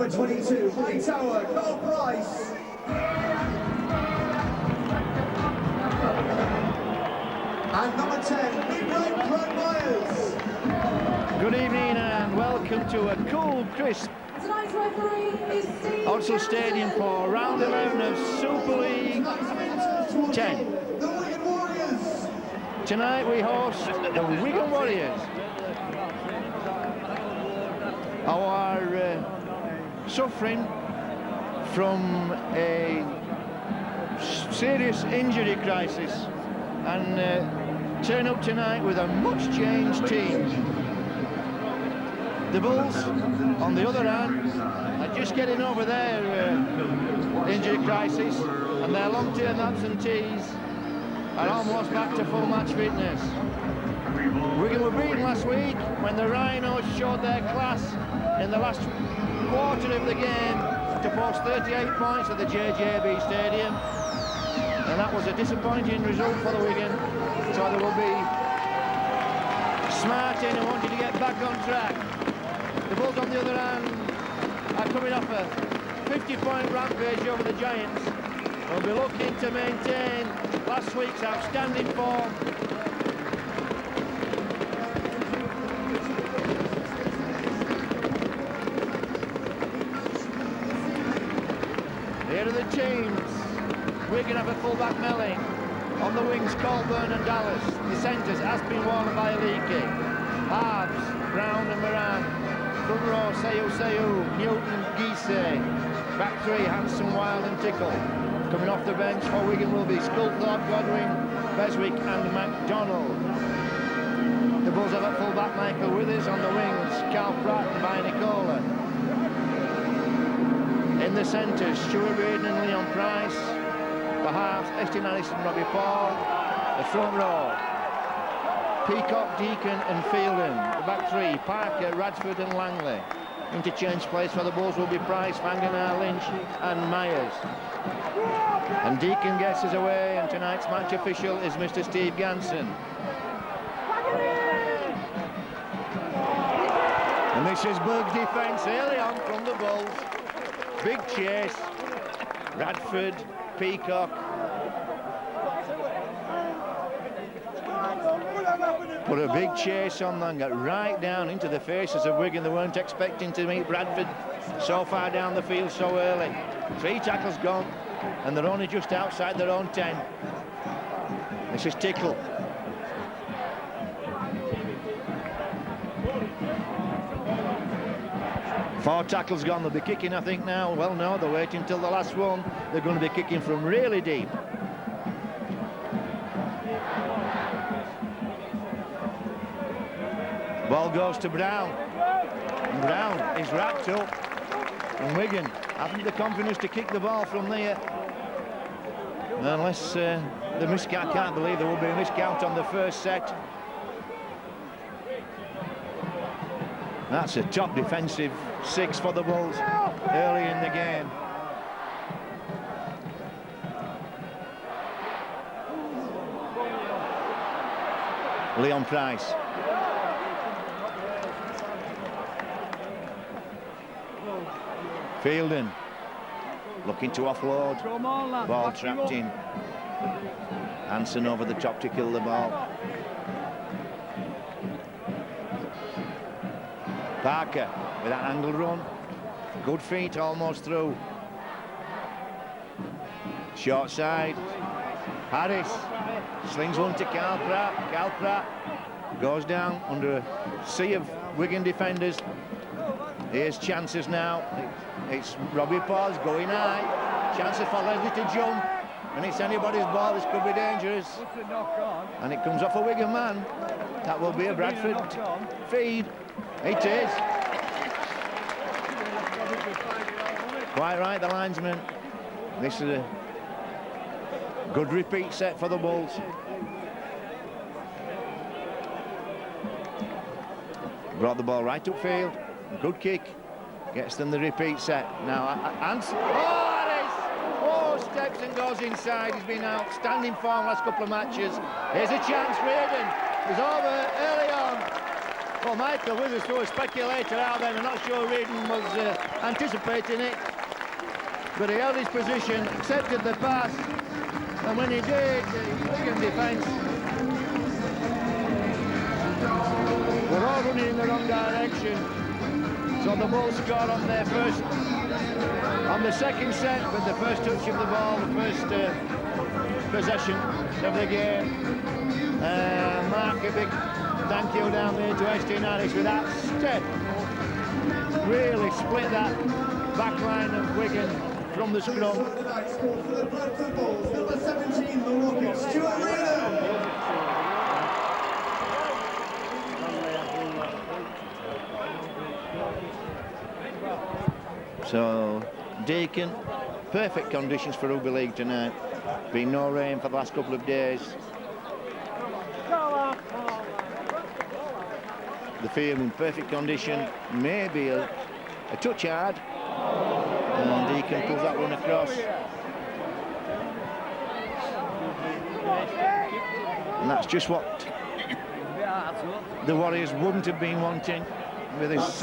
Number 22, White Tower, Carl Price. And number 10, Big Red, Brad Myers. Good evening and welcome to a cool, crisp Odsal Stadium for round 11 of Super League 10. The Wigan Warriors. Tonight we host the Wigan Warriors. Our suffering from a serious injury crisis and turn up tonight with a much changed team. The Bulls, on the other hand, are just getting over their injury crisis, and their long-term absentees are almost back to full match fitness. Wigan were beaten last week when the Rhinos showed their class in the last quarter of the game to post 38 points at the JJB Stadium, and that was a disappointing result for the Wigan, so they will be smart in and wanting to get back on track. The Bulls, on the other hand, are coming off a 50-point rampage over the Giants. They'll be looking to maintain last week's outstanding form. Here are the teams. Wigan have a fullback Melling. On the wings, Colburn and Dallas. The centres, Aspin, Warner, Bialiki. Halves, Brown and Moran. Front row, Seyu, Newton, Gise. Back three, Hanson, Wild and Tickle. Coming off the bench for Wigan will be Sculthorpe, Godwin, Beswick and MacDonald. The Bulls have at full-back Michael Withers. On the wings, Carl Pratt and By Nicola. In the centres, Stuart Reardon and Leon Price. The halves, Estin Harris and Robbie Paul. The front row, Peacock, Deacon and Fielden. The back three, Parker, Radford and Langley. Interchange place for the Bulls will be Price, Fanganar, Lynch and Myers. And Deacon gets us away, and tonight's match official is Mr. Steve Ganson. And this is Berg's defence early on from the Bulls. Big chase, Radford, Peacock. Put a big chase on them, got right down into the faces of Wigan. They weren't expecting to meet Bradford so far down the field so early. 3 tackles gone, and they're only just outside their own 10. This is Tickle. Four tackles gone, they'll be kicking I think now. Well no, they're waiting till the last one. They're going to be kicking from really deep. Ball goes to Brown. And Brown is wrapped up. And Wigan haven't the confidence to kick the ball from there. Unless the miscount, I can't believe there will be a miscount on the first set. That's a top defensive 6 for the Bulls early in the game. Leon Price. Fielden looking to offload. Ball trapped in. Hanson over the top to kill the ball. Parker with that angle run. Good feet almost through. Short side. Harris slings one to Carl Pratt. Carl Pratt goes down under a sea of Wigan defenders. Here's chances now. It's Robbie Paul's going high. Chances for Leslie to jump. And it's anybody's ball. This could be dangerous. And it comes off a Wigan man. That will be a Bradford feed. It is. Quite right, the linesman. This is a good repeat set for the Bulls. Brought the ball right upfield. Good kick. Gets them the repeat set. Now, Hanson. Oh, Harris! Oh, steps and goes inside. He's been outstanding form last couple of matches. Here's a chance. Reardon is over early on. Well, Michael Withers threw a speculator out then. I'm not sure Reardon was anticipating it. But he held his position, accepted the pass, and when he did, the Wigan defence were all running in the wrong direction. So the Bulls scored on their first, on the second set, with the first touch of the ball, the first possession of the game. Mark, a big thank you down there to ST Harris with that step. Really split that back line of Wigan from the scrum. For the Bradford Bulls, number 17, the Rocket, Stuart Reardon. So, Deacon, perfect conditions for Rugby League tonight. Been no rain for the last couple of days. The field in perfect condition, maybe a touch hard. And Deacon pulls that one across. And that's just what the Warriors wouldn't have been wanting with this,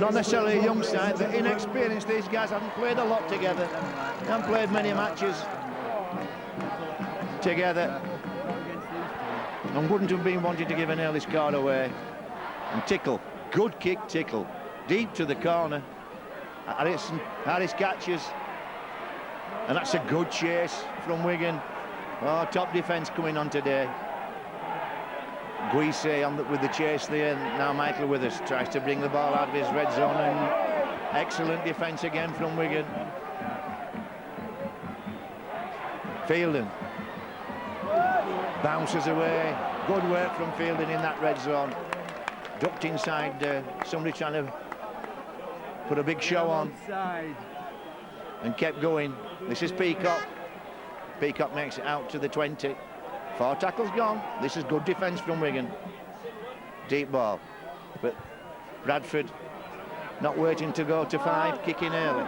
not necessarily a young side, but inexperienced. These guys haven't played a lot together. They haven't played many matches together. And wouldn't have been wanting to give an early card away. And Tickle, good kick Tickle, deep to the corner. Harris catches, and that's a good chase from Wigan. Oh, top defence coming on today. Guise on with the chase there. Now Michael Withers tries to bring the ball out of his red zone, and excellent defence again from Wigan. Fielden bounces away. Good work from Fielden in that red zone. Ducked inside, somebody trying to put a big show on, and kept going. This is Peacock. Peacock makes it out to the 20. 4 tackles gone. This is good defence from Wigan. Deep ball, but Bradford not waiting to go to 5, kicking early.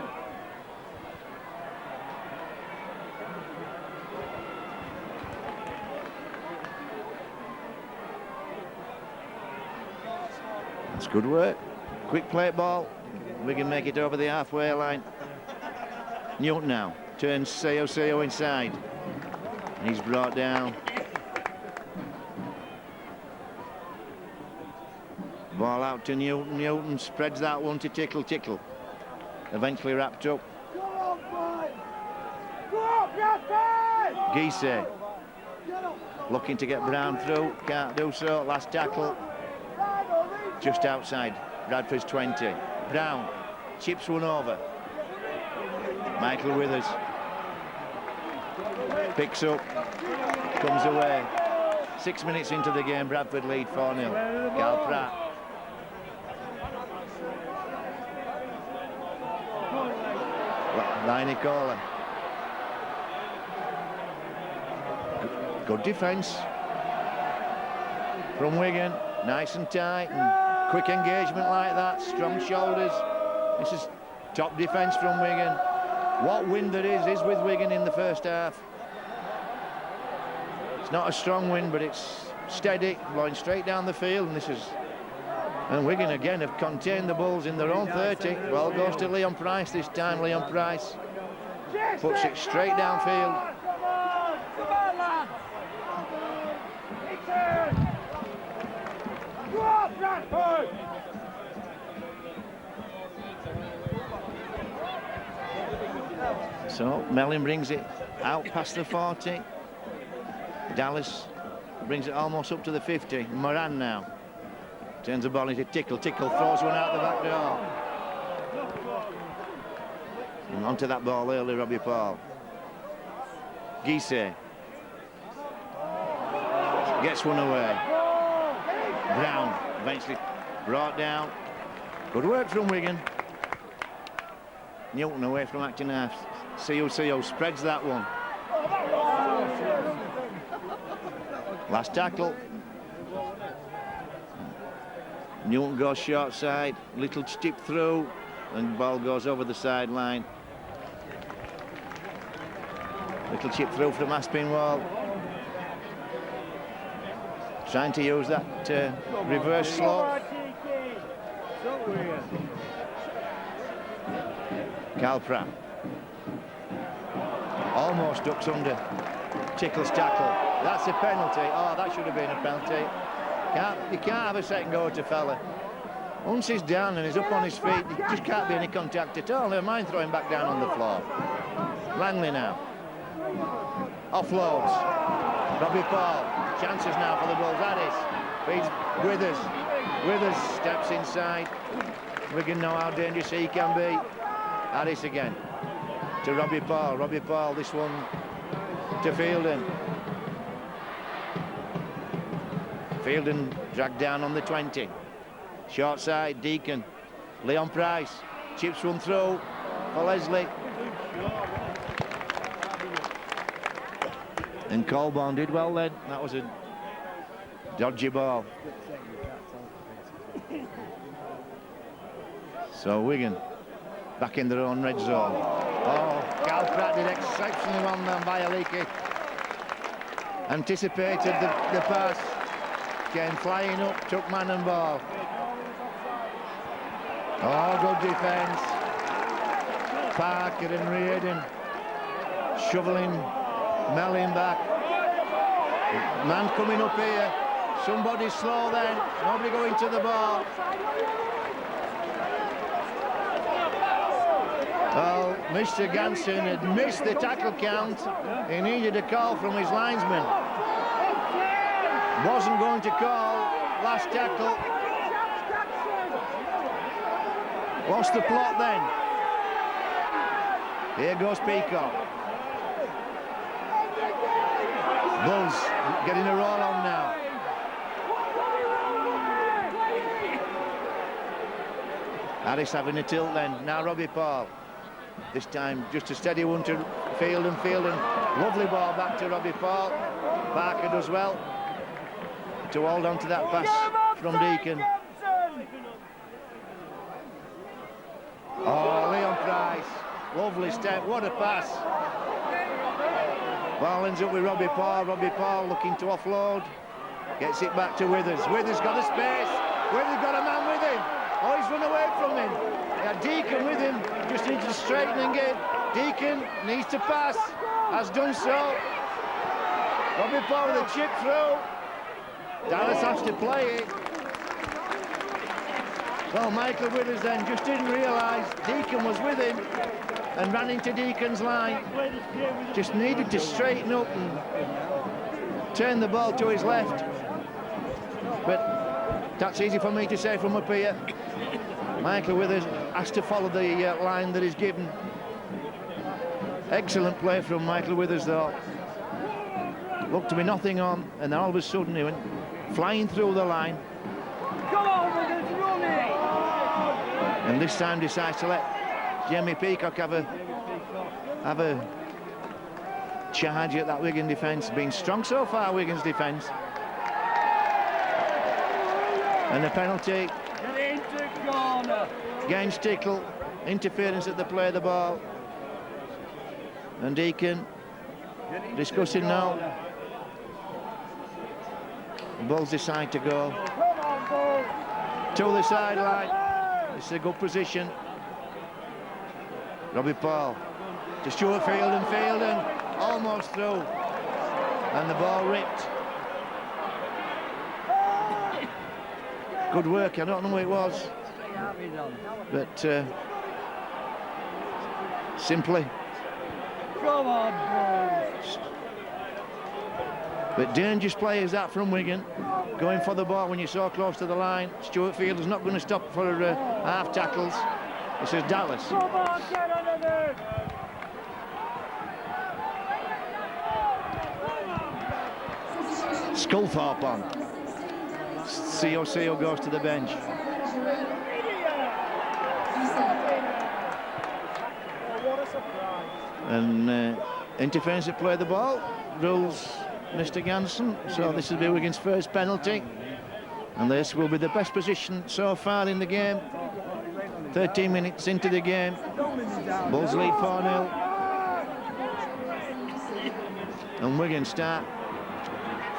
It's good work. Quick plate ball. Wigan make it over the halfway line. Newton now turns Seo inside. And he's brought down. Ball out to Newton. Newton spreads that one to Tickle. Tickle eventually wrapped up. Guise looking to get Brown through. Can't do so. Last tackle just outside Bradford's 20. Brown chips one over. Michael Withers picks up, comes away. 6 minutes into the game, Bradford lead 4-0. Gal Pratt. Liney Kohler. Good defence from Wigan. Nice and tight and quick engagement like that. Strong shoulders. This is top defence from Wigan. What wind there is with Wigan in the first half. It's not a strong wind, but it's steady, blowing straight down the field. And Wigan again have contained the Bulls in their own 30. Ball goes to Leon Price this time. Leon Price puts it straight downfield. So Mellin brings it out past the 40. Dallas brings it almost up to the 50. Moran now turns the ball into Tickle. Tickle throws one out the back door. And onto that ball early, Robbie Paul. Guise gets one away. Brown eventually brought down. Good work from Wigan. Newton away from acting half. Seo spreads that one. Last tackle. Newton goes short side, little chip through, and ball goes over the sideline. Little chip through from Aspinwall. Trying to use that reverse slope. Cal Pratt almost ducks under. Tickles tackle. That's a penalty. Oh, that should have been a penalty. You can't have a second go to fella. Once he's down and he's up on his feet, there just can't be any contact at all. Never mind throwing back down on the floor. Langley now. Offloads. Robbie Paul. Chances now for the Bulls. Addis. Feeds Withers. Withers steps inside. Wigan know how dangerous he can be. Addis again. To Robbie Paul. Robbie Paul, this one to Fielden. Fielden dragged down on the 20. Short side, Deacon. Leon Price. Chips one through for Leslie. And Colborne did well then. That was a dodgy ball. So Wigan back in their own red zone. Oh, Cal Pratt did exceptionally well then by Aliki. Anticipated the pass. Came flying up, took man and ball. Oh, good defence. Parker and Reardon shoveling Mellin back. Man coming up here. Somebody slow then. Nobody going to the ball. Well, Mr. Ganson had missed the tackle count. He needed a call from his linesman. Wasn't going to call. Last tackle. Lost the plot then. Here goes Peacock. Bulls getting a roll on now. Harris having a tilt then. Now Robbie Paul. This time just a steady one to Fielden. Lovely ball back to Robbie Paul. Parker does well to hold on to that pass from Deacon. Oh, Leon Price. Lovely step. What a pass. Ball ends up with Robbie Paul. Robbie Paul looking to offload. Gets it back to Withers. Withers got a space. Withers got a man with him. Oh, he's run away from him. He had Deacon with him. Just needs to straighten and get. Deacon needs to pass. Has done so. Robbie Paul with a chip through. Dallas has to play it. Well, Michael Withers then just didn't realise Deacon was with him and ran into Deacon's line. Just needed to straighten up and turn the ball to his left. But that's easy for me to say from up here. Michael Withers has to follow the line that is given. Excellent play from Michael Withers though. Looked to be nothing on, and then all of a sudden he went flying through the line. Come on, Withers, run it! And this time decides to let Jamie Peacock have a charge at that Wigan defence. Been strong so far, Wigan's defence. And the penalty Get into corner. against Tickle. Interference at the play of the ball. And Deacon discussing now. Bulls decide to go to the sideline. It's a good position. Robbie Paul to Stuart Fielden. Almost through. And the ball ripped. Good work. I don't know who it was. But simply. Come on, Bulls. But dangerous players that from Wigan, going for the ball when you're so close to the line. Stuart Fielder's not going to stop for half tackles. This is Dallas. Come on, get under it. Sculthorpe on. COCO goes to the bench. What a surprise. And interference to play the ball. Rules Mr. Ganson. So this will be Wigan's first penalty. And this will be the best position so far in the game. 13 minutes into the game. Bulls lead 4-0. And Wigan start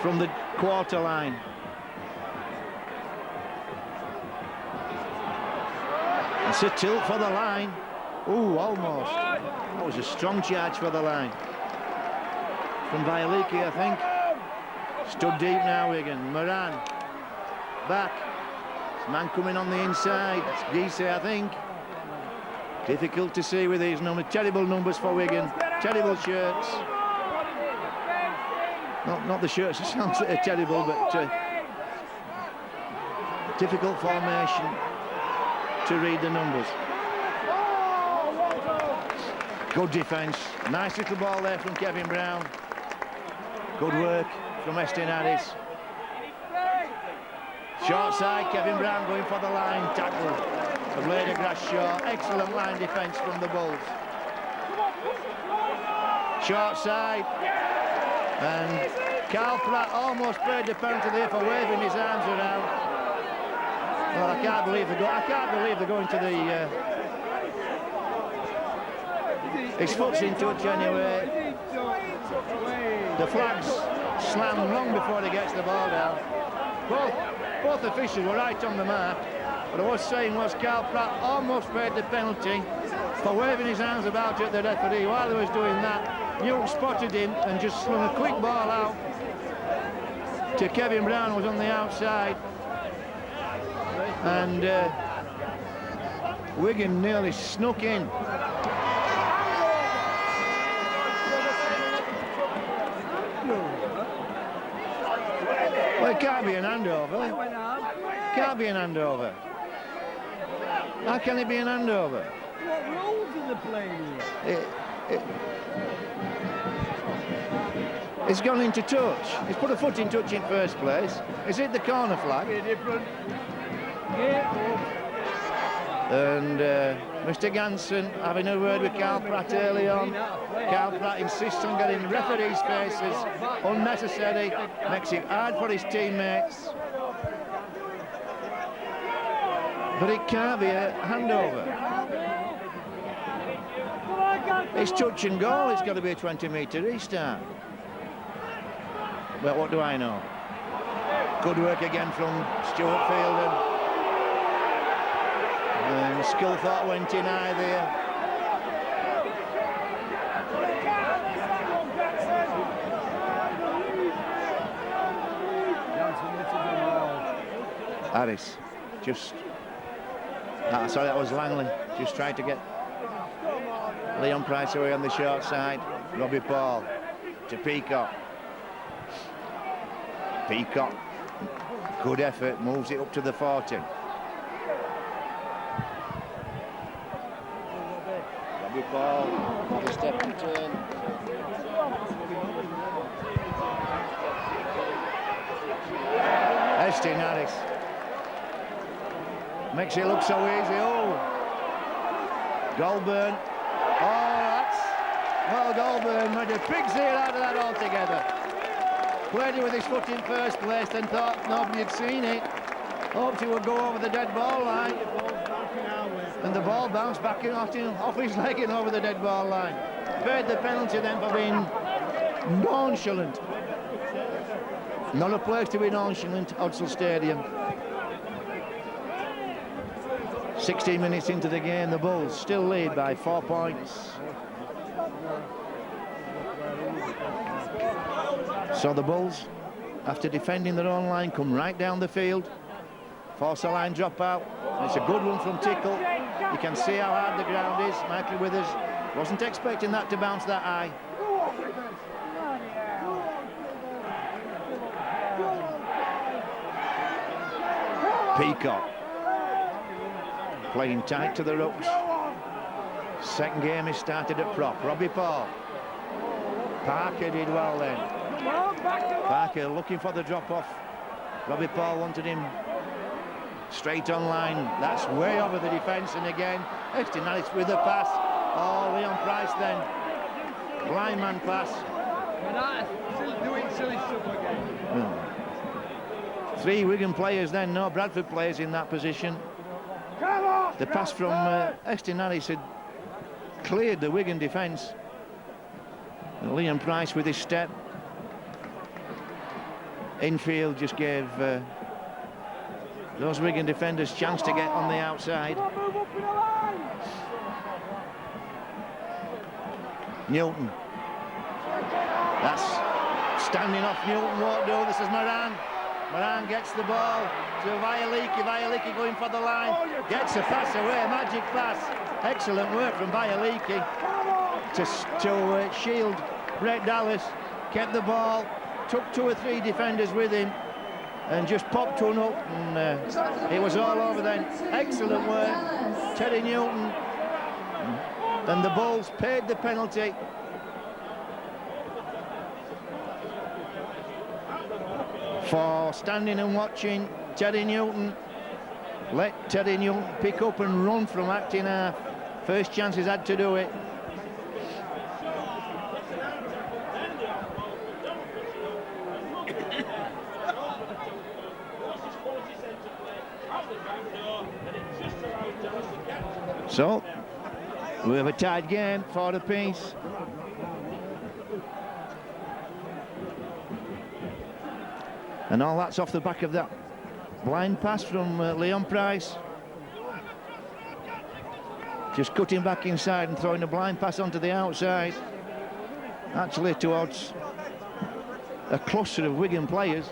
from the quarter line. It's a tilt for the line. Ooh, almost. That was a strong charge for the line. From Violiki, I think. Stood deep now, Wigan. Moran. Back. This man coming on the inside. It's Giese, I think. Difficult to see with these numbers. Terrible numbers for Wigan. Terrible shirts. Not the shirts themselves that are terrible, but difficult formation to read the numbers. Good defence. Nice little ball there from Kevin Brown. Good work from Weston Harris. Short side, Kevin Brown going for the line. Tackle. The blade of grass short. Excellent line defence from the Bulls. Short side. And Carl Pratt almost paid the penalty there for waving his arms around. Well, I can't believe they're going to the... his foot's in touch anyway. The flag's slammed long before he gets the ball down. Both officials were right on the mark. What I was saying was Carl Pratt almost paid the penalty for waving his arms about at the referee. While he was doing that, Newton spotted him and just slung a quick ball out to Kevin Brown, who was on the outside. And Wigan nearly snuck in. Well, it can't be an handover. Can't be an handover. How can it be an handover? What rules are they playing here? It's gone into touch. He's put a foot in touch in first place. Is it the corner flag? Different. Yeah. And Mr. Ganson having a word with Carl Pratt early on. Carl Pratt insists on getting referees' faces. Unnecessary. Makes it hard for his teammates. But it can't be a handover. It's touch and goal. It's got to be a 20-metre restart. But what do I know? Good work again from Stuart Fielden. And Skillthorpe went in high there. Harris just... sorry, that was Langley. Just tried to get Leon Price away on the short side. Robbie Paul to Peacock. Peacock, good effort, moves it up to the 40. Robbie Paul, with a step and turn. Estin Harris. Makes it look so easy. Oh, Goulburn. Oh, that's... Well, Goulburn made a big seal out of that altogether. Played it with his foot in first place, then thought nobody had seen it. Hoped he would go over the dead ball line. And the ball bounced back off his leg and over the dead ball line. Paid the penalty then for being nonchalant. Not a place to be nonchalant, Odsal Stadium. 16 minutes into the game, the Bulls still lead by 4 points. So the Bulls, after defending their own line, come right down the field, force a line drop out. And it's a good one from Tickle. You can see how hard the ground is. Michael Withers wasn't expecting that to bounce that high. Peacock playing tight to the ropes. Second game is started at prop. Robbie Paul. Parker did well then. Parker looking for the drop-off. Robbie Paul wanted him straight on line. That's way over the defence, and again, Estin Harris with a pass. Oh, Leon Price then. Blind man pass. Doing silly stuff again. 3 Wigan players then, no Bradford players in that position. The pass from Estin Harris had cleared the Wigan defence. And Leon Price with his step. Infield just gave those Wigan defenders chance to get on the outside. Newton. That's standing off. Newton won't do. This is Moran. Moran gets the ball to Vialiki. Vialiki going for the line. Gets a pass away. Magic pass. Excellent work from Vialiki to shield Brett Dallas. Kept the ball. Took 2 or 3 defenders with him. And just popped one up, and it was all over then. Excellent work, Terry Newton. And the Bulls paid the penalty. For standing and watching Terry Newton. Let Terry Newton pick up and run from acting half. First chance he's had to do it. So, we have a tied game for the piece. And all that's off the back of that blind pass from Leon Price. Just cutting back inside and throwing a blind pass onto the outside. Actually towards a cluster of Wigan players.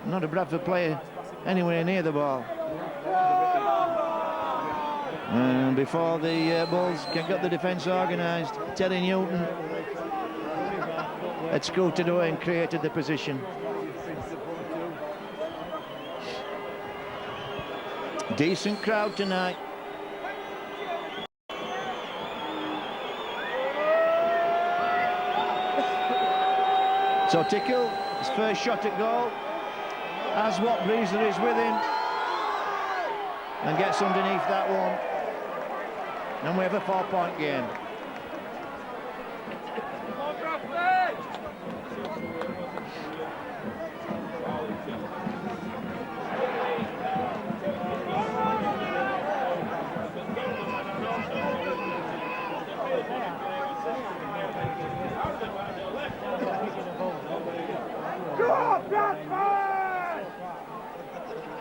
Not a Bradford player anywhere near the ball. And before the Bulls can get the defence organised, Terry Newton had scooted away and created the position. Decent crowd tonight. So Tickle, his first shot at goal, as what Breezer is with him, and gets underneath that one. And we have a 4-point game.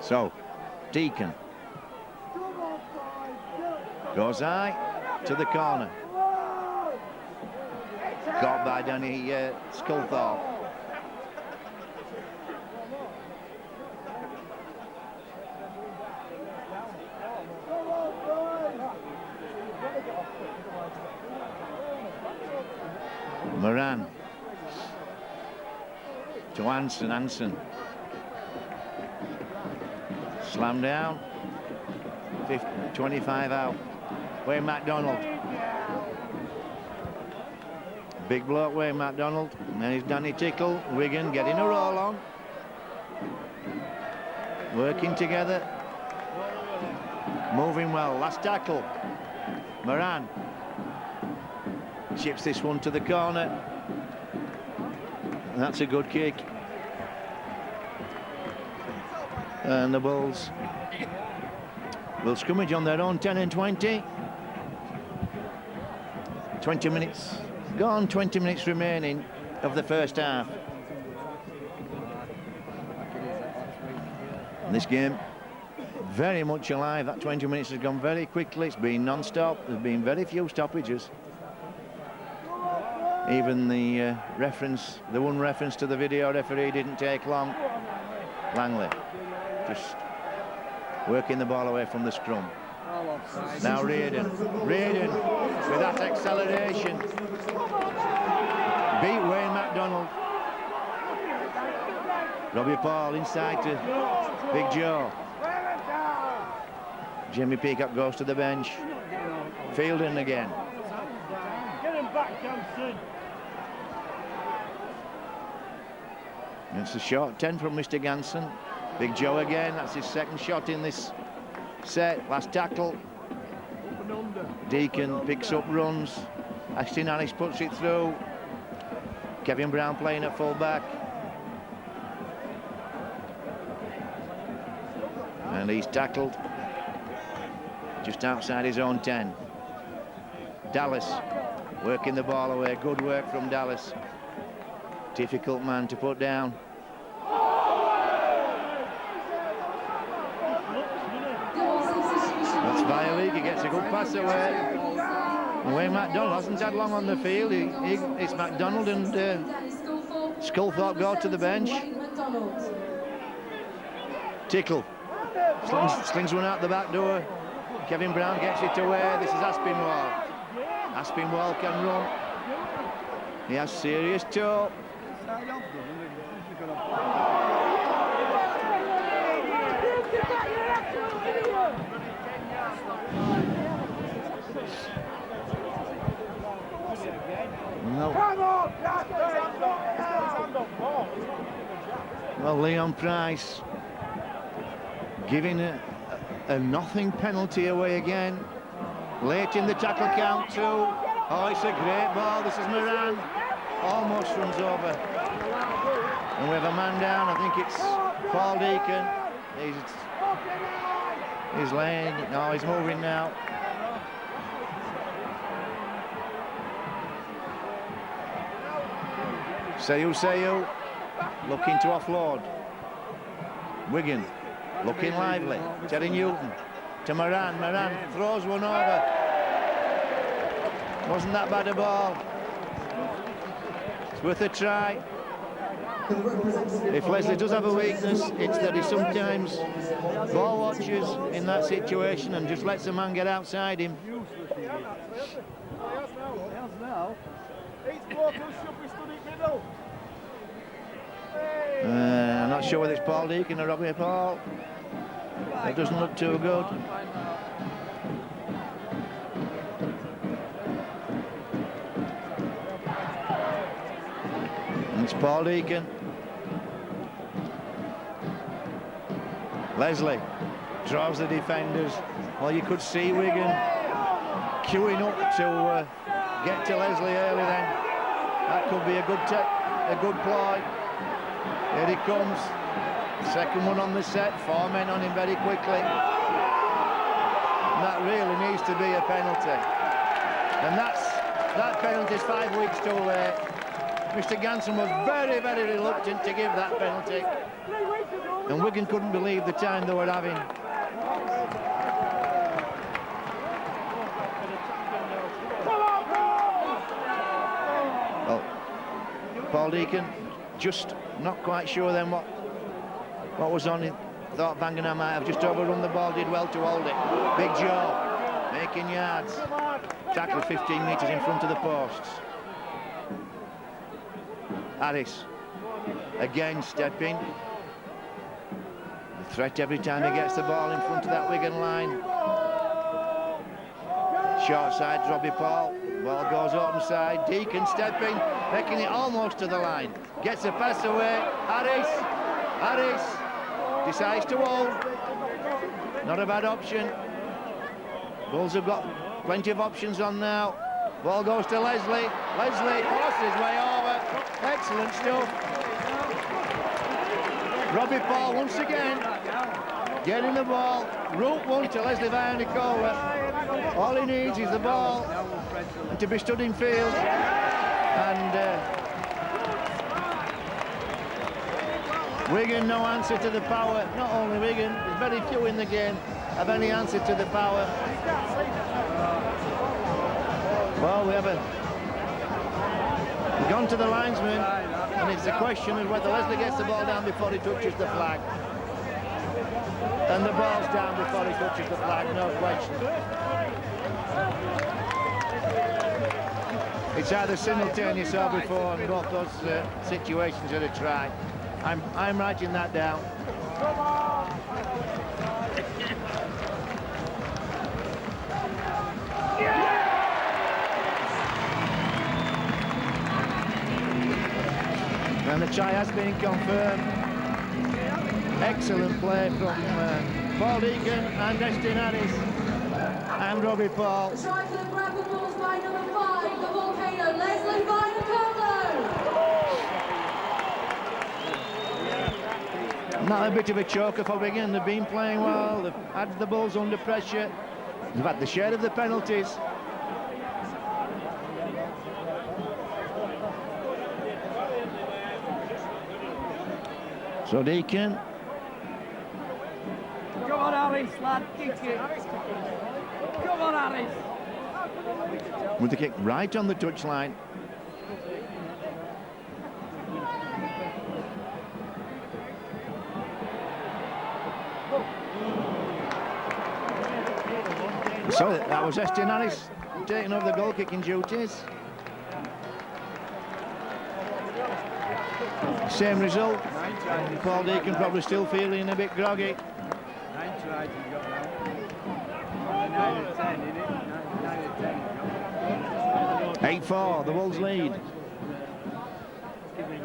So, Deacon goes high to the corner. Caught by Danny Sculthorpe. Moran to Hansen. Slam down. 25 out. Wayne MacDonald. Big bloke, Wayne MacDonald. And then he's Danny Tickle. Wigan getting a roll on. Working together. Moving well. Last tackle. Moran. Chips this one to the corner. And that's a good kick. And the Bulls will scrimmage on their own 10 and 20. 20 minutes gone, 20 minutes remaining of the first half. And this game very much alive. That 20 minutes has gone very quickly. It's been non-stop. There's been very few stoppages. Even the one reference to the video referee didn't take long. Langley just working the ball away from the scrum. Now Reardon with that acceleration. Beat Wayne MacDonald. Robbie Paul inside to Big Joe. Jimmy Peacock goes to the bench. Fielding again. Get him back, Johnson. It's a short 10 from Mr. Ganson. Big Joe again, that's his second shot in this set. Last tackle. Deacon picks up runs. Ashton Harris puts it through. Kevin Brown playing at full back. And he's tackled just outside his own 10. Dallas working the ball away. Good work from Dallas. Difficult man to put down. It's a good pass away. Wayne MacDonald hasn't had long on the field. It's MacDonald and Sculthorpe go to the bench. Tickle slings one out the back door. Kevin Brown gets it away. This is Aspinwall. Aspinwall can run. He has serious toe. No. Well, Leon Price giving a nothing penalty away again. Late in the tackle count too. Oh, it's a great ball. This is Moran. Almost runs over. And we have a man down. I think it's Paul Deacon. He's laying. No, he's moving now. Seyu looking to offload. Wigan looking lively. Terry Newton to Moran. Moran throws one over. Wasn't that bad a ball. It's worth a try. If Leslie does have a weakness, it's that he sometimes ball watches in that situation and just lets a man get outside him. I'm not sure whether it's Paul Deacon or Robbie Paul. It doesn't look too good. And it's Paul Deacon. Leslie draws the defenders. Well, you could see Wigan queuing up to get to Leslie early then. That could be a good ploy. Here he comes. Second one on the set. 4 men on him very quickly. And that really needs to be a penalty. And that penalty is 5 weeks too late. Mr. Ganson was very, very reluctant to give that penalty. And Wigan couldn't believe the time they were having. Well, Paul Deacon just not quite sure then what was on it. Thought Vangenham might have just overrun the ball, did well to hold it. Big Joe making yards. Tackle 15 metres in front of the posts. Harris again stepping. The threat every time he gets the ball in front of that Wigan line. Short side, Robbie Paul. Ball goes onside. Deacon stepping, making it almost to the line. Gets a pass away. Harris decides to hold. Not a bad option. Bulls have got plenty of options on now. Ball goes to Leslie. Leslie forces his way over. Excellent stuff. Robbie Paul once again getting the ball. Route one to Leslie Vianicola. All he needs is the ball and to be stood in field. And Wigan, no answer to the power. Not only Wigan, there's very few in the game have any answer to the power. Well, we've gone to the linesman, and it's a question of whether Leslie gets the ball down before he touches the flag. And the ball's down before he touches the flag, no question. It's either simultaneous or before, and both those situations are a try. I'm writing that down. And the try has been confirmed. Excellent play from Paul Deacon and Destin Harris and Robbie Paul. The try for the Bradford Bulls by number 5, the Volcano, Leslie Vianicola. Not a bit of a choker for Wigan. They've been playing well. They've had the Bulls under pressure. They've had the share of the penalties. So Deacon. Come on, Harris, lad, kick it. Come on, Harris. With the kick right on the touchline. So that was Estienne Harris taking over the goal kicking duties. Same result. Paul Deacon probably still feeling a bit groggy. 9 tries he got now. 9 of 10, isn't it? 9 of 10 he got. 8-4, the Bulls lead.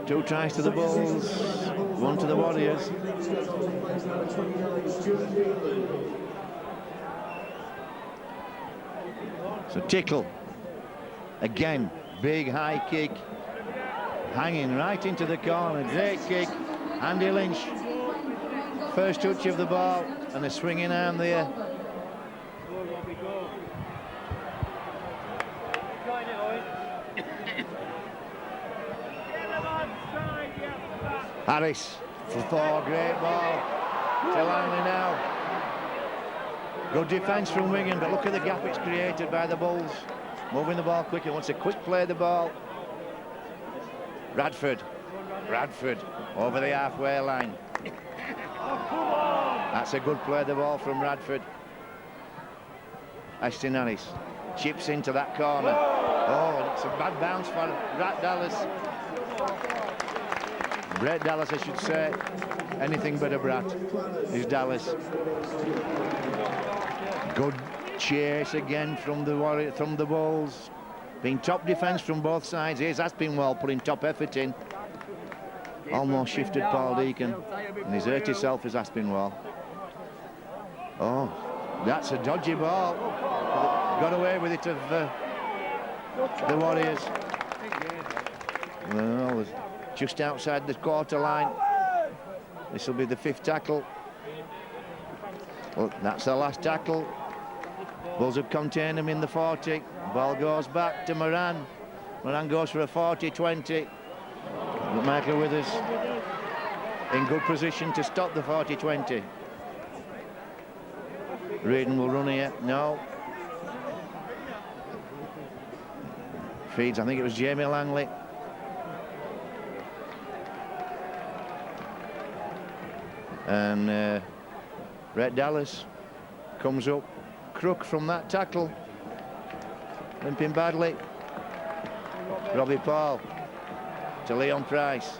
2 tries to the Bulls, 1 to the Warriors. So Tickle, again, big high kick, hanging right into the corner, great kick. Andy Lynch, first touch of the ball, and a swinging arm there. Harris for 4, great ball to Langley now. Good defence from Wigan, but look at the gap it's created by the Bulls. Moving the ball quicker, wants a quick play the ball. Bradford over the halfway line. That's a good play the ball from Bradford. Estienne Harris chips into that corner. Oh, it's a bad bounce for Brett Dallas. Brett Dallas, I should say. Anything but a brat is Dallas. Good chase again from the Bulls. Being top defence from both sides. Here's Aspinwall putting top effort in. Almost shifted Paul Deacon. And he's hurt himself as Aspinwall. Oh, that's a dodgy ball. Got away with it of the Warriors. Well, just outside the quarter line. This will be the 5th tackle. Well, that's the last tackle. Bulls have contained him in the 40. Ball goes back to Moran. Moran goes for a 40-20. But Michael Withers in good position to stop the 40-20. Reardon will run here. No. Feeds, I think it was Jamie Langley. And Brett Dallas comes up crook from that tackle, limping badly. Robbie Paul to Leon Price.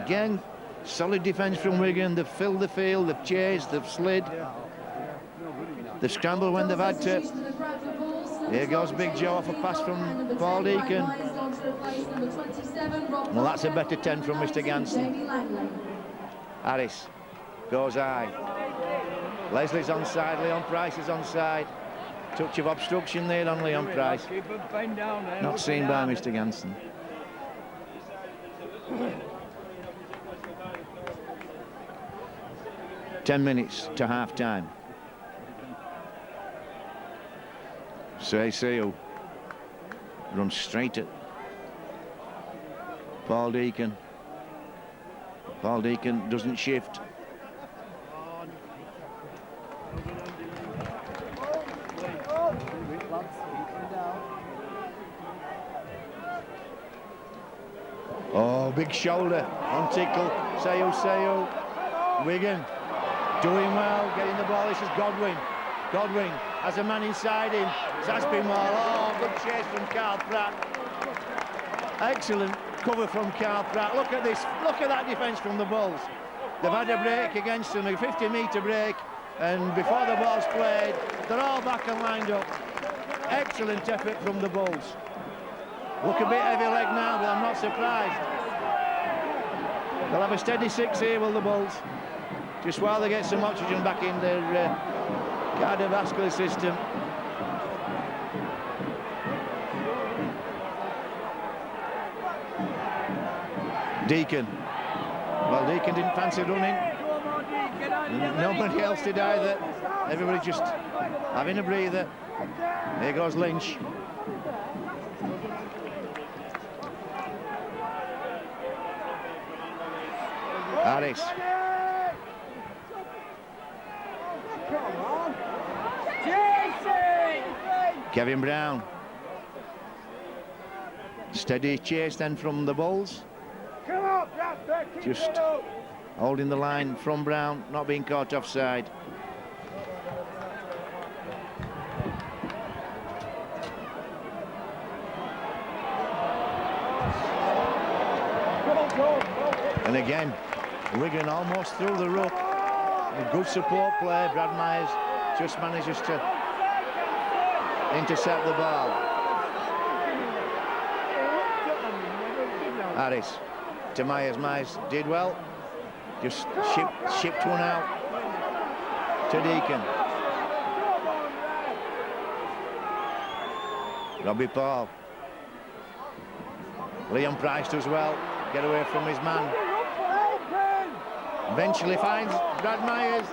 Again, solid defence from Wigan. They've filled the field, they've chased, they've slid, they've scrambled when they've had to. Here goes Big Joe off a pass from Paul Deacon. Well, that's a better 10 from Mr. Ganson. Harris goes high. Leslie's onside, Leon Price is onside. Touch of obstruction there on Leon Price. Not seen by Mr. Ganson. Ten minutes to half time. Seo runs straight at Paul Deacon. Paul Deacon doesn't shift. Oh, big shoulder on Tickle. Seo. Wigan doing well, getting the ball. This is Godwin. Godwin has a man inside him. It's Aspinwall. Oh, good chase from Carl Pratt. Excellent cover from Carl Pratt. Look at this. Look at that defence from the Bulls. They've had a break against them, a 50-metre break, and before the ball's played, they're all back and lined up. Excellent effort from the Bulls. Look a bit heavy leg now, but I'm not surprised. They'll have a steady 6 here, will the Bulls? Just while they get some oxygen back in their cardiovascular system. Deacon. Well, Deacon didn't fancy running. Nobody else did either. Everybody just having a breather. Here goes Lynch. Harris. Come on. Kevin Brown. Steady chase then from the Bulls. Come on, Bradford, keep Just it up. holding the line from Brown, not being caught offside. And again, Wigan almost through the ruck. A good support play. Brad Myers just manages to intercept the ball. Harris to Myers. Myers did well. Just shipped one out to Deacon. Robbie Paul. Liam Price does well. Get away from his man. Eventually finds Brad Myers.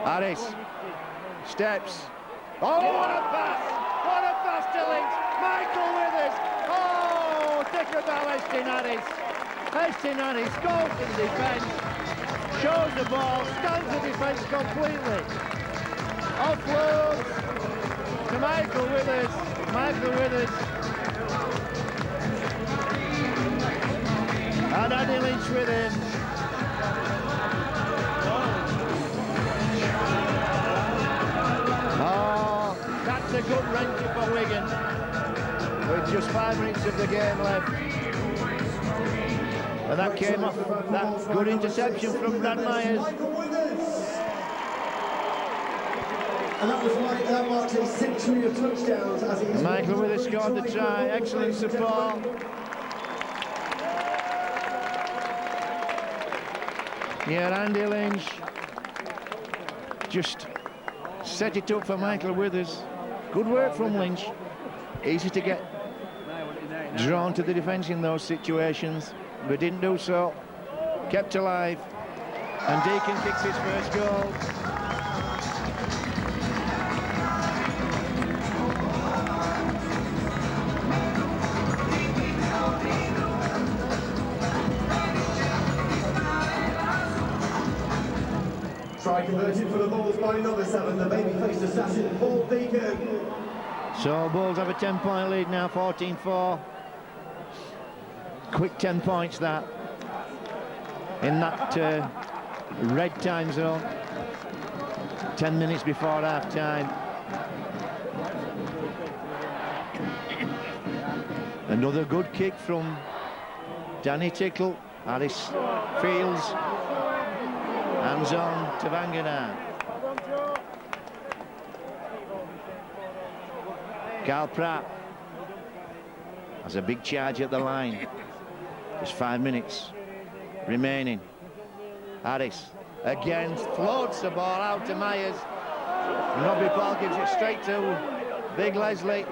Harris steps. Oh, what a pass! What a pass to Lynch! Michael Withers. Oh, think about Heston Harris. Heston Harris goes to the defence, shows the ball, stands the defence completely. Offload to Michael Withers. Michael Withers. And Andy Lynch with him. Oh, that's a good wrencher for Wigan. With just 5 minutes of the game left. And that came off that good interception from Brad Myers. And that marks a century of touchdowns as he's... Michael Withers scored the try. Excellent support. Yeah, Andy Lynch just set it up for Michael Withers. Good work from Lynch. Easy to get drawn to the defence in those situations, but didn't do so. Kept alive. And Deacon kicks his first goal. Try converted for the Bulls by another 7, the baby-faced assassin, Paul Deacon. So Bulls have a 10-point lead now, 14-4. Quick 10 points that. In that red time zone. 10 minutes before half-time. Another good kick from Danny Tickle. Harris Fields. Hands on to Vanganan. Carl Pratt has a big charge at the line. Just 5 minutes remaining. Harris again floats the ball out to Myers. And Robbie Paul gives it straight to Big Leslie.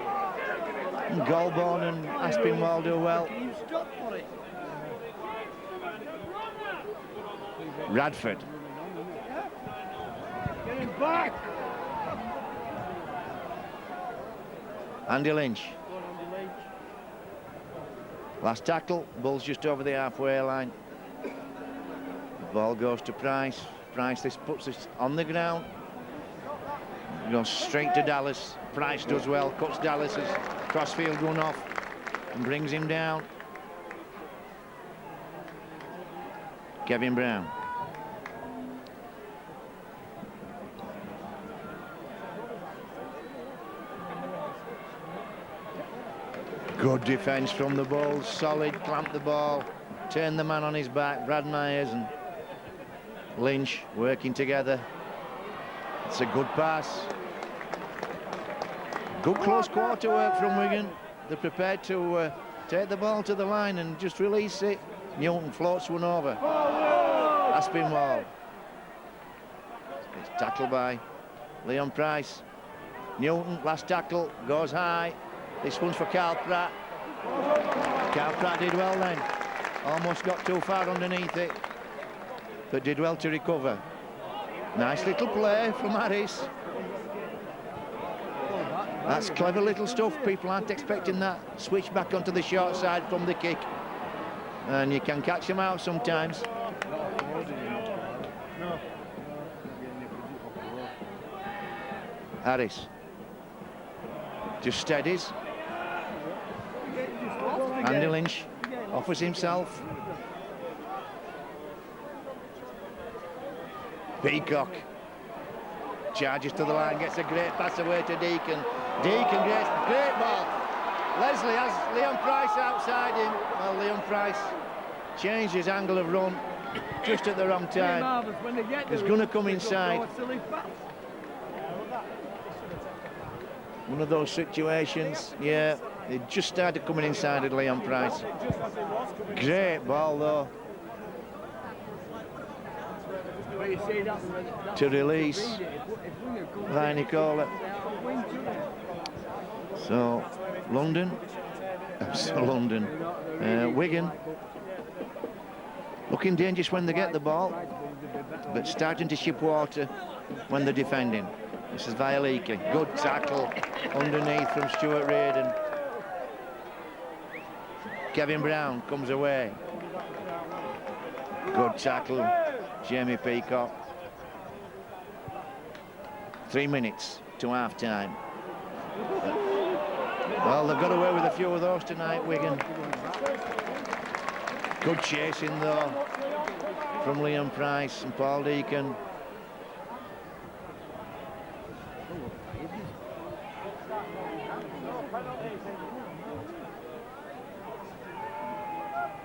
And Goulburn and Aspinwall do well. Bradford. Get him back! Andy Lynch. Last tackle, Bulls just over the halfway line. The ball goes to Price. Price, this puts us on the ground. Goes straight to Dallas. Price does well, cuts Dallas's crossfield run off and brings him down. Kevin Brown. Good defence from the Bulls, solid, clamped the ball, turned the man on his back. Brad Myers and Lynch working together. It's a good pass. Good close quarter work from Wigan. They're prepared to take the ball to the line and just release it. Newton floats one over. Aspinwall. It's tackled by Leon Price. Newton, last tackle, goes high. This one's for Carl Pratt. Carl Pratt did well then. Almost got too far underneath it, but did well to recover. Nice little play from Harris. That's clever little stuff. People aren't expecting that. Switch back onto the short side from the kick. And you can catch them out sometimes. Harris just steadies. Andy Lynch offers himself. Peacock charges to the line, gets a great pass away to Deacon. Deacon, great ball. Leslie has Leon Price outside him. Well, Leon Price changed his angle of run just at the wrong time. He's going to come inside. One of those situations, yeah. They just started coming inside at Leon Price. Great ball though. To release Nicola. So London, Wigan looking dangerous when they get the ball, but starting to ship water when they're defending. This is Violiki. Good tackle underneath from Stuart Reardon. Kevin Brown comes away. Good tackle, Jamie Peacock. 3 minutes to half time. Well, they've got away with a few of those tonight, Wigan. Good chasing though from Leon Price and Paul Deacon.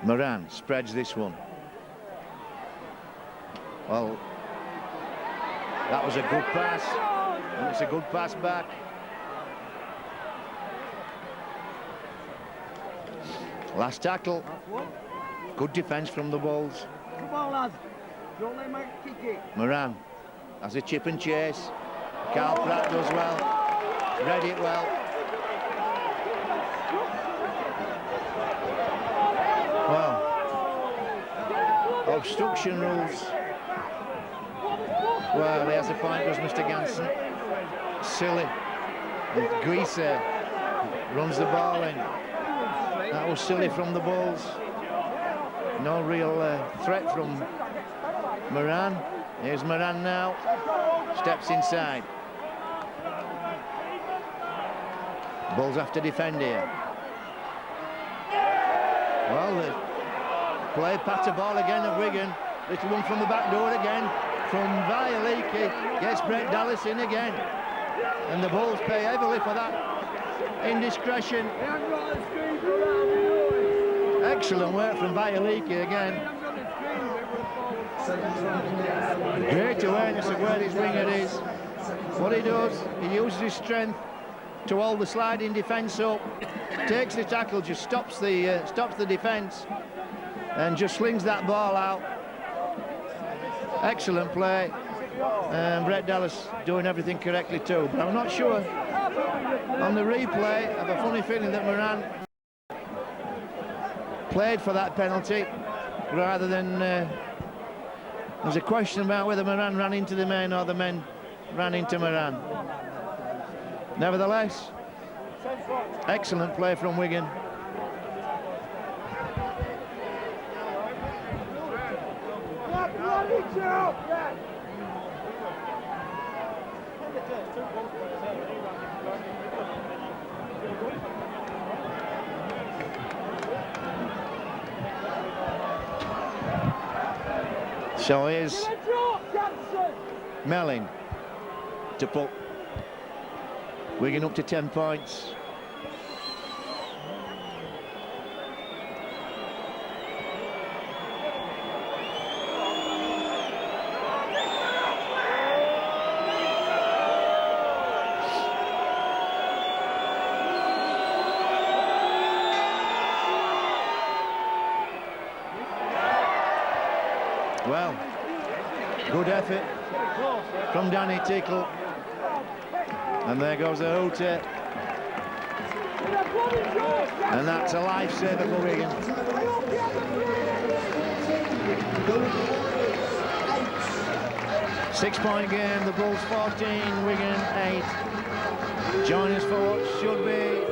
Moran spreads this one. Well, that was a good pass, and it's a good pass back. Last tackle. Good defence from the Bulls. Come on, lads. Don't let Mike kick it. Moran has a chip and chase. Carl Pratt does well. Read it well. Well, obstruction rules. Well, he has a point, does Mr. Ganson. Silly. And Greaser runs the ball in. That was silly from the Bulls. No real threat from Moran. Here's Moran now. Steps inside. Bulls have to defend here. Well, the play patter ball again at Wigan. Little one from the back door again. From Violiki. Gets Brett Dallas in again. And the Bulls pay heavily for that indiscretion. Excellent work from Violiki again. Great awareness of where his winger is. What he does, he uses his strength to hold the sliding defence up, takes the tackle, just stops the defence, and just slings that ball out. Excellent play, and Brett Dallas doing everything correctly too. But I'm not sure. On the replay, I have a funny feeling that Moran played for that penalty rather than there's a question about whether Moran ran into the men or the men ran into Moran. Nevertheless, excellent play from Wigan. So here's Melling to put Wigan up to 10 points. Well, good effort from Danny Tickle. And there goes the hooter. And that's a lifesaver for Wigan. 6-point game, the Bulls 14, Wigan 8. Join us for what should be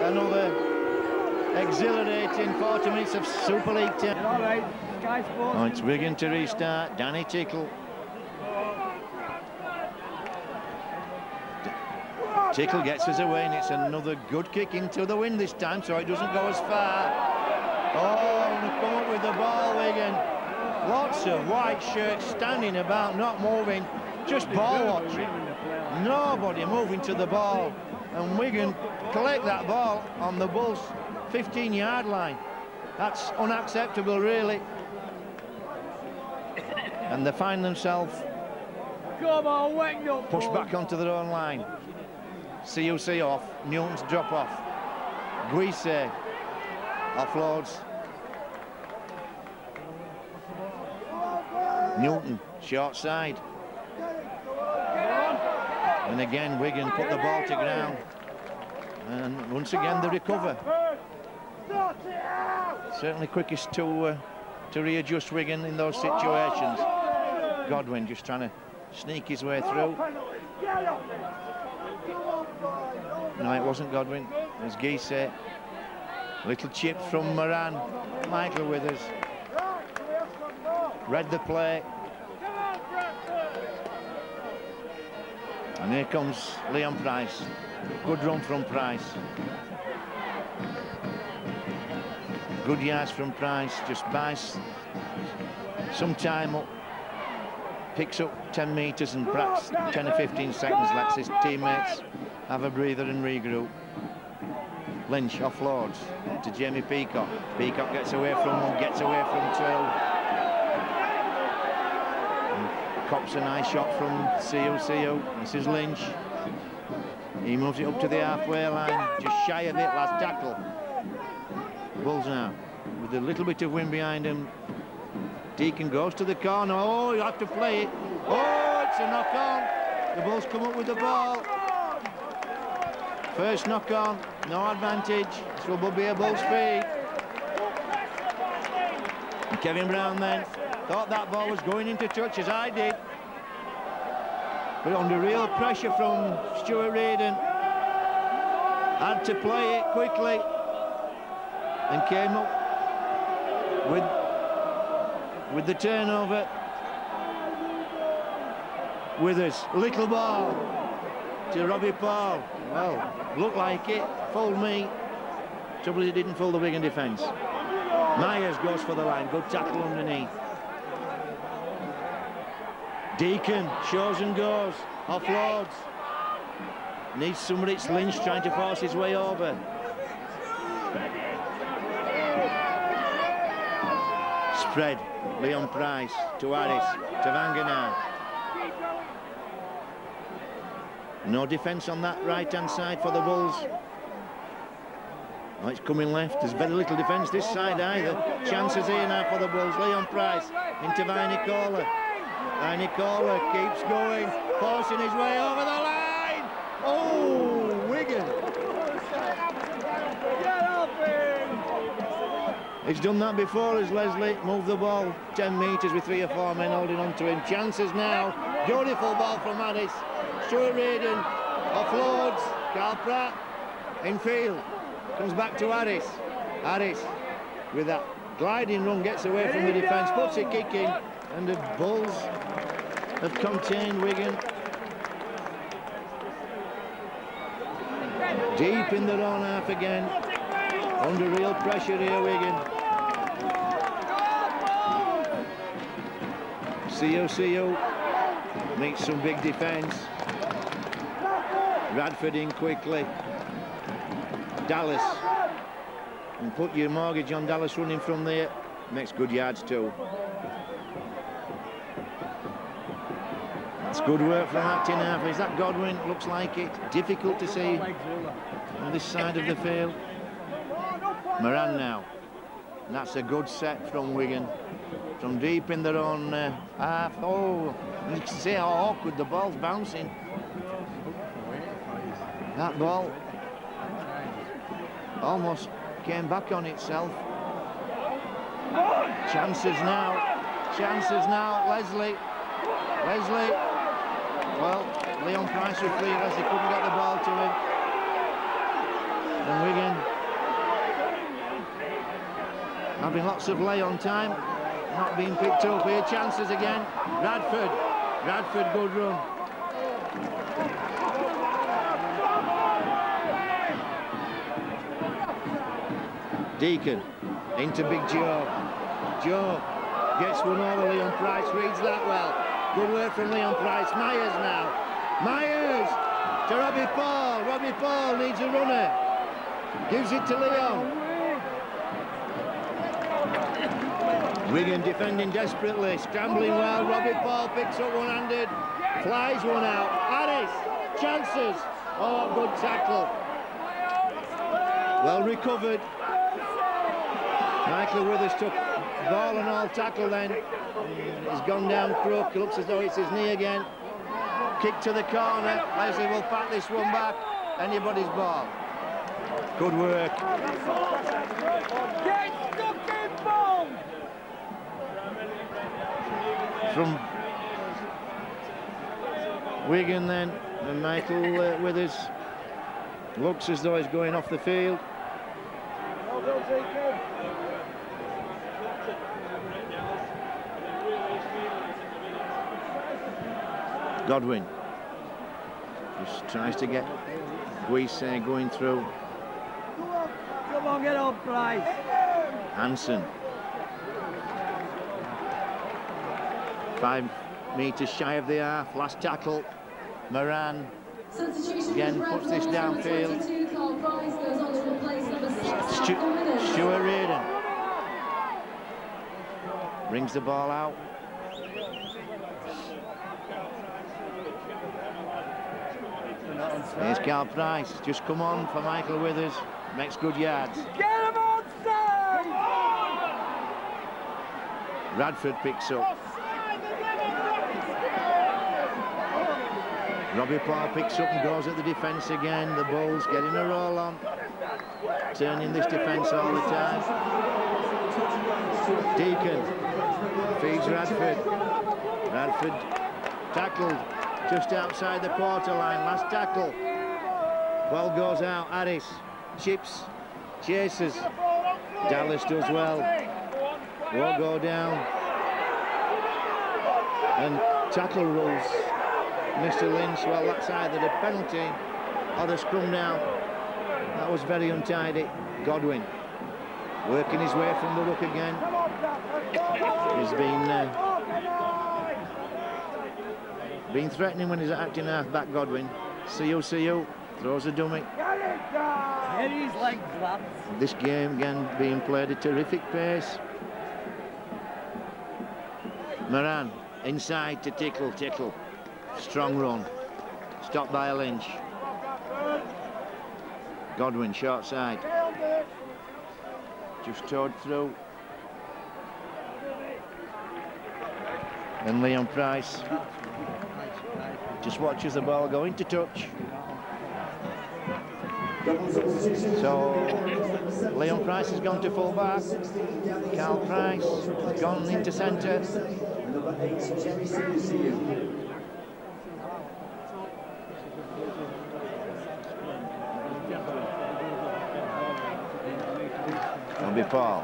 another exhilarating 40 minutes of Super League 10. Oh, it's Wigan to restart. Danny Tickle. Tickle gets us away, and it's another good kick into the wind this time, so it doesn't go as far. Oh, and they come up with the ball, Wigan. Lots of white shirts standing about, not moving, just ball watch. Nobody moving to the ball, and Wigan collect that ball on the Bulls' 15-yard line. That's unacceptable, really. And they find themselves pushed back onto their own line. CUC off, Newton's drop off. Guise offloads. Newton, short side. And again, Wigan put the ball to ground. And once again, they recover. Certainly quickest to readjust Wigan in those situations. Godwin just trying to sneak his way through. No, it wasn't Godwin. It was Guise. Little chip from Moran. Michael Withers. Read the play. And here comes Leon Price. Good run from Price. Good yards from Price. Just buys some time up. Picks up 10 metres and perhaps 10 or 15 seconds. Lets his teammates have a breather and regroup. Lynch offloads to Jamie Peacock. Peacock gets away from one, gets away from two. And cops a nice shot from CUCU. This is Lynch. He moves it up to the halfway line, just shy of it, last tackle. Bulls now, with a little bit of wind behind him. Deacon goes to the corner. Oh, you have to play it. Oh, it's a knock on. The Bulls come up with the ball. First knock on, no advantage. This will be a Bulls free. And Kevin Brown then thought that ball was going into touch, as I did. But under real pressure from Stuart Reardon. Had to play it quickly. And came up with the turnover. Withers, little ball to Robbie Paul. Well, looked like it, fooled me. Trouble is it didn't fool the Wigan defence. Myers goes for the line, good tackle underneath. Deacon shows and goes, offloads. Needs somebody, it's Lynch trying to force his way over. Spread, Leon Price to Harris, to Vanganar. No defence on that right-hand side for the Bulls. Oh, it's coming left. There's very little defence this side either. Chances here now for the Bulls. Leon Price into Vinicola. Vinicola keeps going, forcing his way over the line. Oh, Wigan. He's done that before as Leslie moved the ball 10 metres with 3 or 4 men holding on to him. Chances now. Beautiful ball from Harris. Stuart Reardon offloads. Carl Pratt in field. Comes back to Harris. Harris with that gliding run gets away from the defence, puts it kicking, and the Bulls have contained Wigan. Deep in their own half again. Under real pressure here, Wigan. CUCU meets some big defence. Bradford in quickly. Dallas. And put your mortgage on Dallas running from there. Makes good yards too. That's good work from Acting half. Is that Godwin? Looks like it. Difficult to see on this side of the field. Moran now. And that's a good set from Wigan. From deep in their own half. Oh, you can see how awkward the ball's bouncing. That ball almost came back on itself. Chances now. Chances now. Leslie. Well, Leon Price was free as he couldn't get the ball to him. And Wigan having lots of lay on time, not being picked up here. Chances again. Bradford, good run. Deacon into Big Joe. Joe gets one over. Leon Price reads that well. Good work from Leon Price. Myers now. Myers to Robbie Paul. Robbie Paul needs a runner. Gives it to Leon. Wigan defending desperately, scrambling well. Robbie Paul picks up one-handed, flies one out. Harris, chances. Oh, good tackle. Well recovered. Michael Withers took ball and all tackle then. He's gone down crook. Looks as though it's his knee again. Kick to the corner. Leslie will pat this one back. Anybody's ball. Good work. From Wigan then, and Michael Withers looks as though he's going off the field. Godwin just tries to get Guise going through. Come on, get up, Price. Hansen. 5 metres shy of the half. Last tackle. Moran again puts this downfield. Stuart Reardon brings the ball out. Here's Carl Price. Just come on for Michael Withers. Makes good yards. Get him onside! Bradford picks up. Robbie Paul picks up and goes at the defence again. The Bulls getting a roll on. Turning this defence all the time. Deacon feeds Bradford. Bradford tackled just outside the quarter line. Last tackle. Ball goes out. Harris chips, chases. Dallas does well. Won't go down. And tackle rules. Mr. Lynch, well, that's either the penalty or the scrum down. That was very untidy. Godwin working his way from the ruck again. He's been threatening when he's acting half back. Godwin. See you. Throws a dummy. Get his legs, lads. This game again being played at terrific pace. Moran inside to Tickle. Strong run. Stopped by a Lynch. Godwin short side. Just towed through. And Leon Price just watches the ball go into touch. So Leon Price has gone to full back. Carl Price gone into centre. Robbie Paul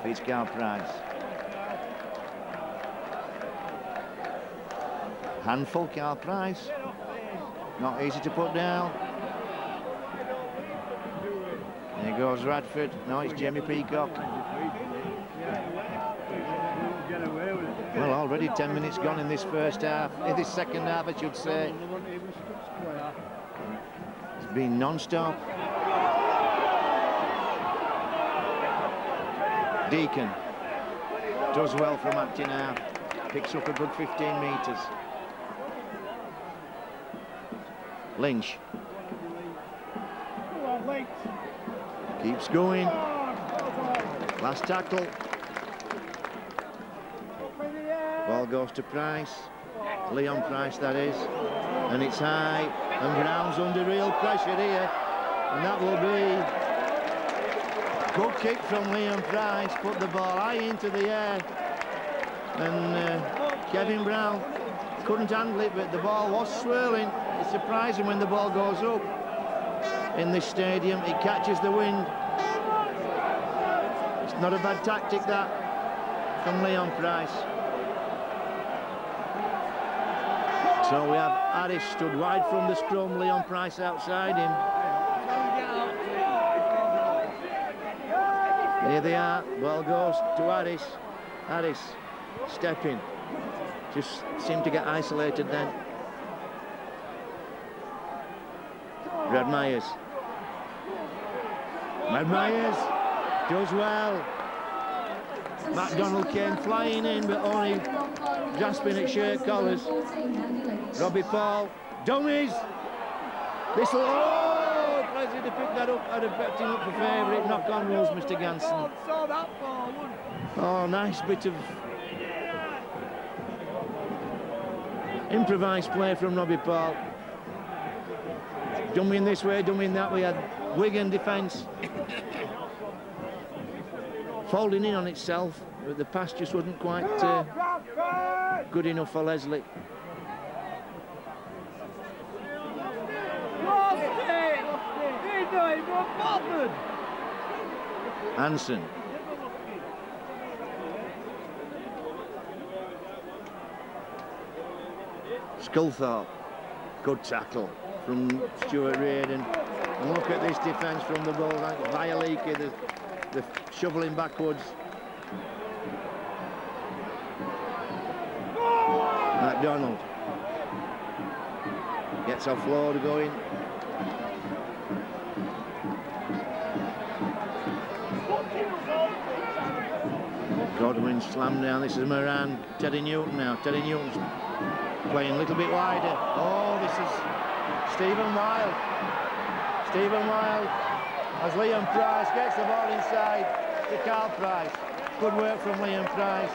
beats Carl Price. Handful, Carl Price. Not easy to put down. There goes Radford. No, it's Jamie Peacock. Well, already 10 minutes gone in this first half. In this second half, I should say. It's been non-stop. Deacon does well from acting out. Picks up a good 15 metres. Lynch keeps going. Last tackle. Ball goes to Price. Leon Price, that is. And it's high. And Brown's under real pressure here. And that will be good kick from Leon Price. Put the ball high into the air. And Kevin Brown couldn't handle it, but the ball was swirling. It's surprising when the ball goes up in this stadium. It catches the wind. It's not a bad tactic, that, from Leon Price. So we have Harris stood wide from the scrum, Leon Price outside him. Here they are. Ball goes to Harris. Harris stepping. Just seemed to get isolated then. Brad Myers. Brad Myers does well. MacDonald came flying in, but only grasping at shirt collars. Robbie Paul. Dummies. This will. Oh, pleasure to pick that up. I'd have picked him up for favourite. Knock on rules, Mr. Ganson. Oh, nice bit of improvised play from Robbie Paul. Dummying this way, dummying that. We had Wigan defence folding in on itself, but the pass just wasn't quite good enough for Leslie. Hansen. Sculthorpe. Good tackle from Stuart Reardon. And look at this defence from the ball. Vialiki, the shoveling backwards. MacDonald gets offload going. Godwin slammed down. This is Moran. Teddy Newton now. Teddy Newton's playing a little bit wider. Oh, this is Stephen Wild. Stephen Wild as Liam Price gets the ball inside to Carl Price. Good work from Liam Price.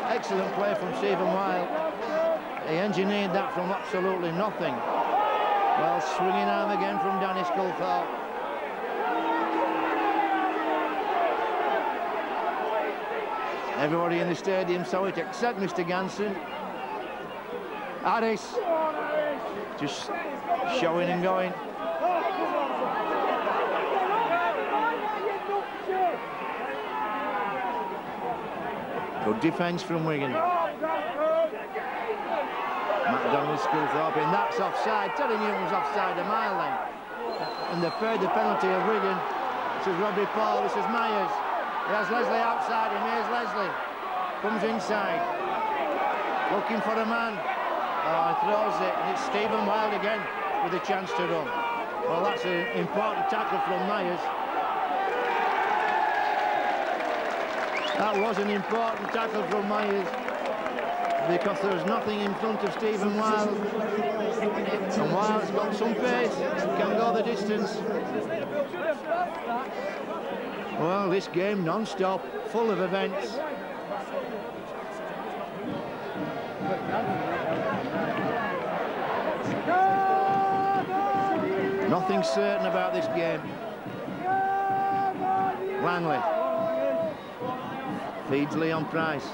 Excellent play from Stephen Wild. He engineered that from absolutely nothing. Well, swinging arm again from Danny Sculthorpe. Everybody in the stadium saw it except Mr. Ganson. Harris just showing and going. Good defence from Wigan. MacDonald Sculthorpe, and that's offside. Teddy Newton's offside a mile length. And the further penalty of Wigan. This is Robbie Paul, this is Myers. He has Leslie outside him. Here's Leslie. Comes inside. Looking for a man. Oh, throws it. And it's Stephen Wild again with a chance to run. Well, that's an important tackle from Myers. That was an important tackle from Myers, because there was nothing in front of Stephen Wild. And Wild's got some pace, can go the distance. Well, this game non-stop, full of events. Nothing certain about this game. Langley feeds Leon Price.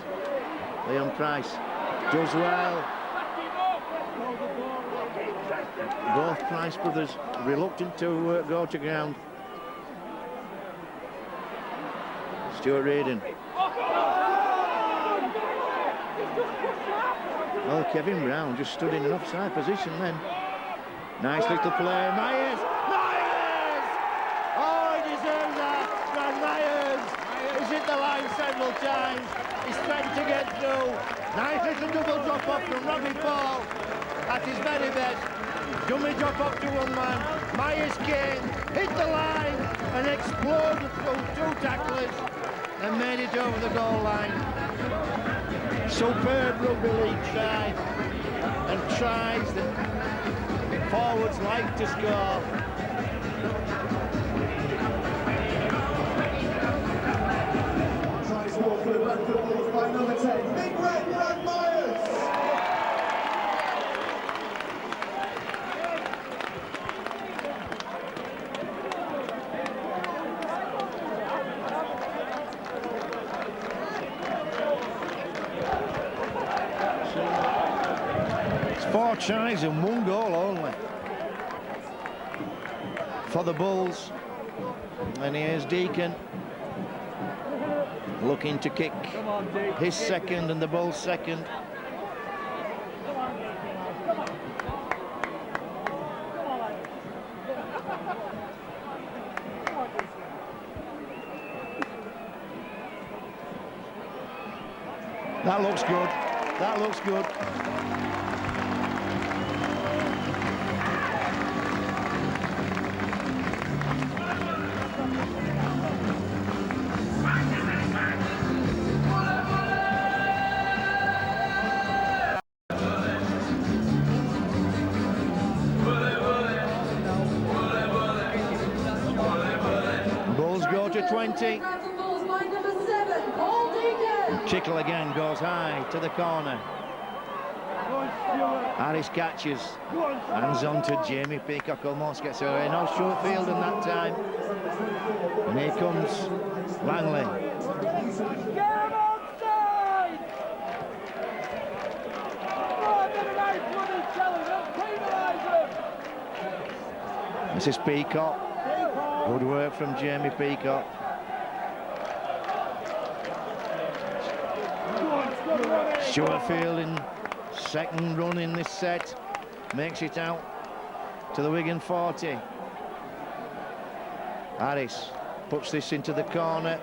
Leon Price does well. Both Price brothers reluctant to go to ground. Stuart Reardon. Well, Kevin Brown just stood in an offside position then. Nice little play. Myers! Myers! Oh, he deserves that! Brad Myers! He's hit the line several times. He's trying to get through. Nice little double drop off from Robbie Paul at his very best. Dummy drop off to one man. Myers came, hit the line and exploded through two tacklers and made it over the goal line. Superb rugby league try, and tries that forwards like to score. Try score for the Bradford Bulls by number 10, Big Red Brad Myers. It's 4 tries and 1 goal only for the Bulls. And here's Deacon looking to kick his second and the Bulls' second. That looks good. That looks good. Bulls go to 20. Bradford Bulls by number 7, Paul Deacon. Chickle again goes high to the corner. Harris catches. Hands on to Jamie Peacock, almost gets away. No short field in that time. And here comes Langley. This is Peacock. Good work from Jamie Peacock. Stuart Fielding, second run in this set, makes it out to the Wigan 40. Harris puts this into the corner,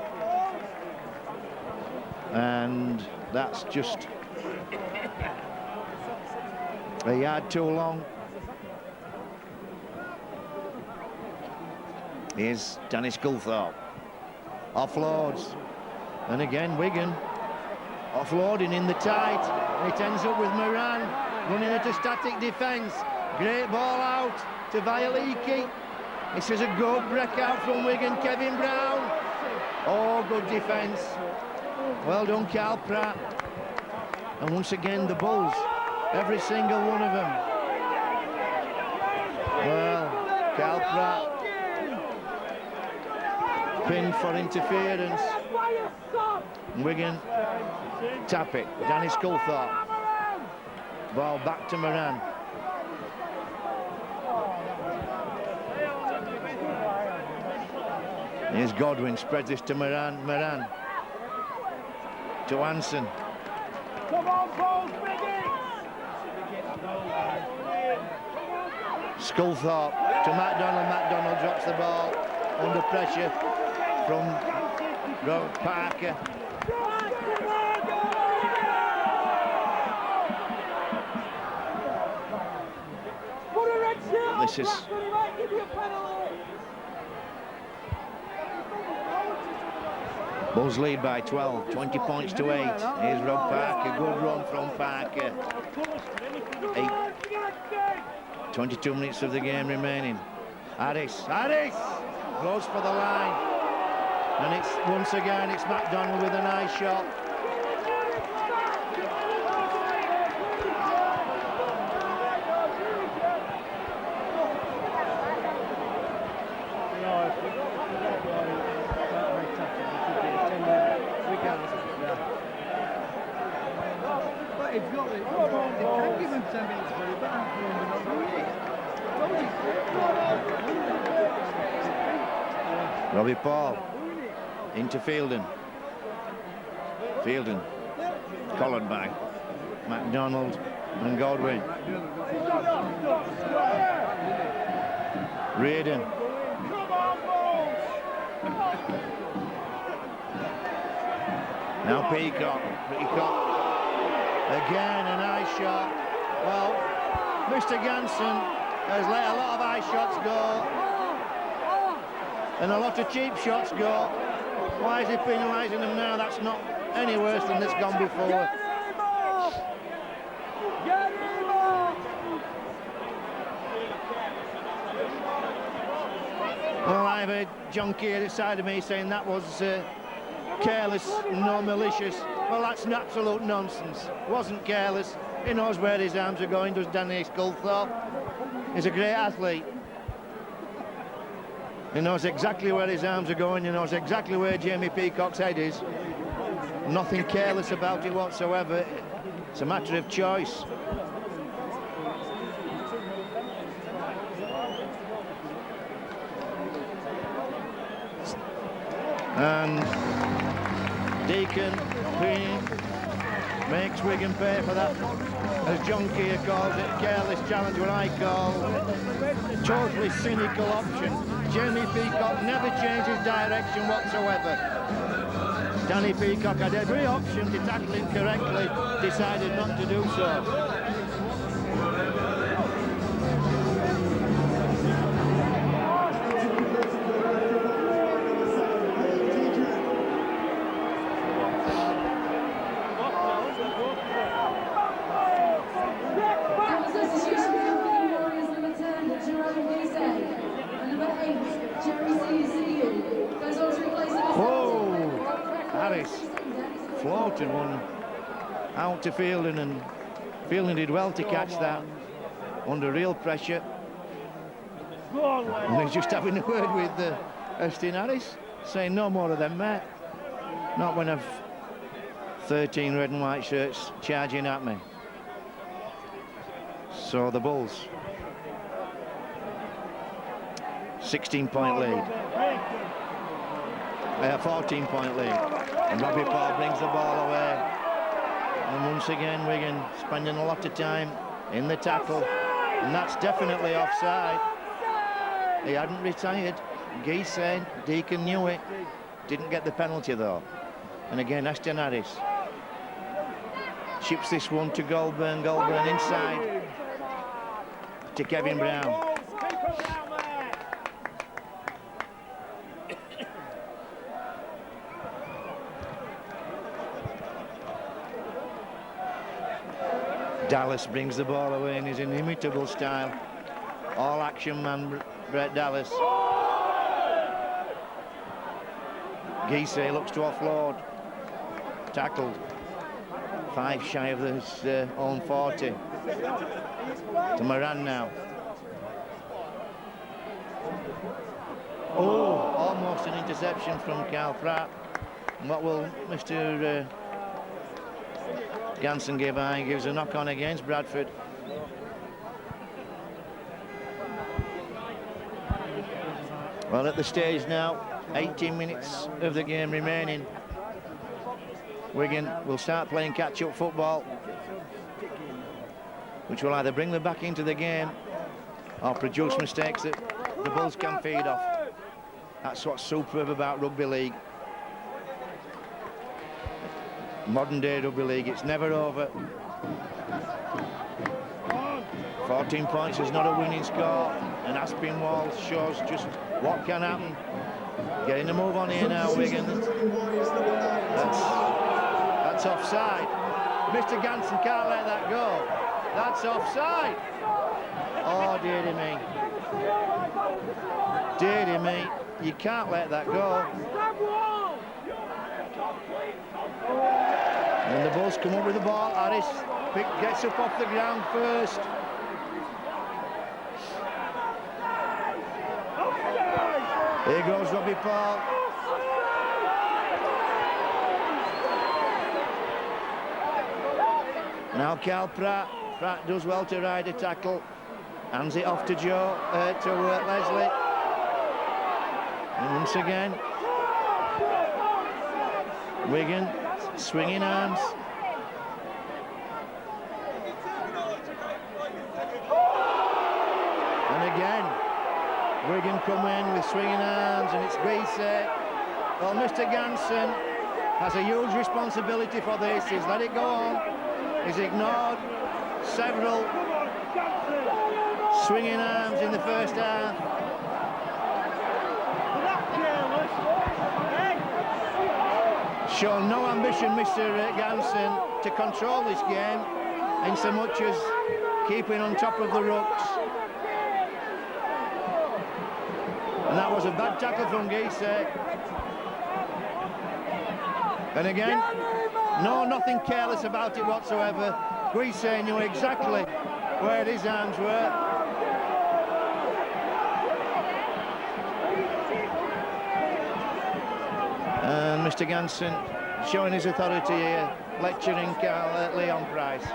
and that's just a yard too long. Here's Danny Sculthorpe. Offloads. And again, Wigan offloading in the tight. It ends up with Moran running at a static defence. Great ball out to Violiki. This is a good breakout from Wigan. Kevin Brown. Oh, good defence. Well done, Carl Pratt. And once again, the Bulls. Every single one of them. Well, Carl Pratt pinned for interference. Wigan tap it. Danny Sculthorpe. Ball back to Moran. Here's Godwin, spreads this to Moran. Moran to Hansen. Come on, Paul, Sculthorpe to MacDonald. MacDonald drops the ball under pressure from Rob Parker. This is Bulls lead by 12, 20 points to 8. Here's Rob Parker, good run from Parker. 22 minutes of the game remaining. Harris goes for the line. And it's once again, it's MacDonald with a nice shot. Robbie Paul into Fielding. Fielding collared by MacDonald and Godwin. Reardon. Now Peacock. Again a nice shot. Well, Mr. Ganson has let a lot of high shots go and a lot of cheap shots go. Why is he penalising them now? That's not any worse than that's gone before. Well, I've heard John Key at the side of me saying that was careless, no malicious. Well, that's an absolute nonsense. Wasn't careless. He knows where his arms are going, does Danny Sculthorpe. He's a great athlete. He knows exactly where his arms are going. He knows exactly where Jamie Peacock's head is. Nothing careless about it whatsoever. It's a matter of choice. And Deacon makes Wigan pay for that, as John Keir calls it, careless challenge, what I call totally cynical option. Jamie Peacock never changes direction whatsoever. Danny Peacock had every option to tackle him correctly, decided not to do so. Floated one out to Fielding, and Fielding did well to catch that under real pressure. And he's just having a word with Austin Harris, saying no more of them, mate. Not when I've 13 red and white shirts charging at me. So the Bulls, 16-point lead. 14-point lead. And Robbie Paul brings the ball away. And once again, Wigan spending a lot of time in the tackle. And that's definitely offside. He hadn't retired. Geese said, Deacon knew it. Didn't get the penalty though. And again, Ashton Harris chips this one to Goldburn. Goldburn inside to Kevin Brown. Dallas brings the ball away in his inimitable style. All action man, Brett Dallas. Geese looks to offload. Tackled. 5 shy of his own 40. To Moran now. Oh, almost an interception from Carl Pratt. And what will Mr. Ganson give? He gives a knock on against Bradford. Well, at the stage now, 18 minutes of the game remaining. Wigan will start playing catch-up football, which will either bring them back into the game or produce mistakes that the Bulls can feed off. That's what's superb about rugby league. Modern day rugby league, it's never over. 14 points is not a winning score, and Aspinwall shows just what can happen. Getting a move on here now, Wigan. That's offside. Mr. Ganson can't let that go. That's offside. Oh, dearie me. Dearie me, you can't let that go. And the Bulls come up with the ball. Harris gets up off the ground first. Here goes Robbie Paul. Now Carl Pratt. Pratt does well to ride a tackle. Hands it off to Leslie. And once again, Wigan swinging arms. And again, Wigan come in with swinging arms, and it's Greasy. Well, Mr. Ganson has a huge responsibility for this. He's let it go on. He's ignored several swinging arms in the first half. Shown no ambition, Mr. Ganson, to control this game in so much as keeping on top of the rucks. And that was a bad tackle from Geese. And again, nothing careless about it whatsoever. Geese knew exactly where his arms were. And Mr. Ganson showing his authority here, lecturing Leon Price.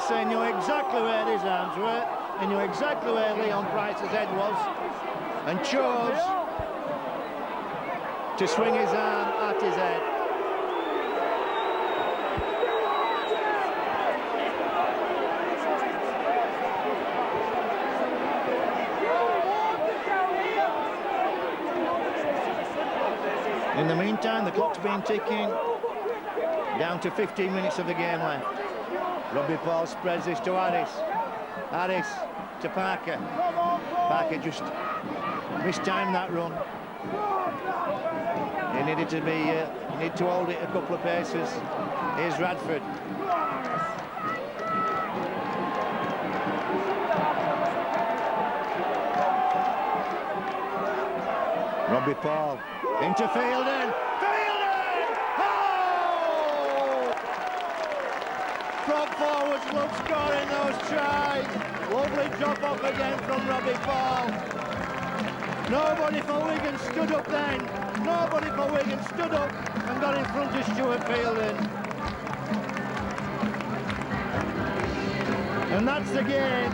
Guise knew exactly where his arms were. He knew exactly where Leon Price's head was, and chose to swing his arm at his head. In the meantime, the clock's been ticking. Down to 15 minutes of the game left. Robbie Paul spreads this to Harris. Harris to Parker. Parker just mistimed that run. He needed to be, he needed to hold it a couple of paces. Here's Bradford. Robbie Paul into Fielding. Prop forwards love scoring those tries. Lovely drop off again from Robbie Paul. Nobody for Wigan stood up then. Nobody for Wigan stood up and got in front of Stuart Fielding. And that's the game.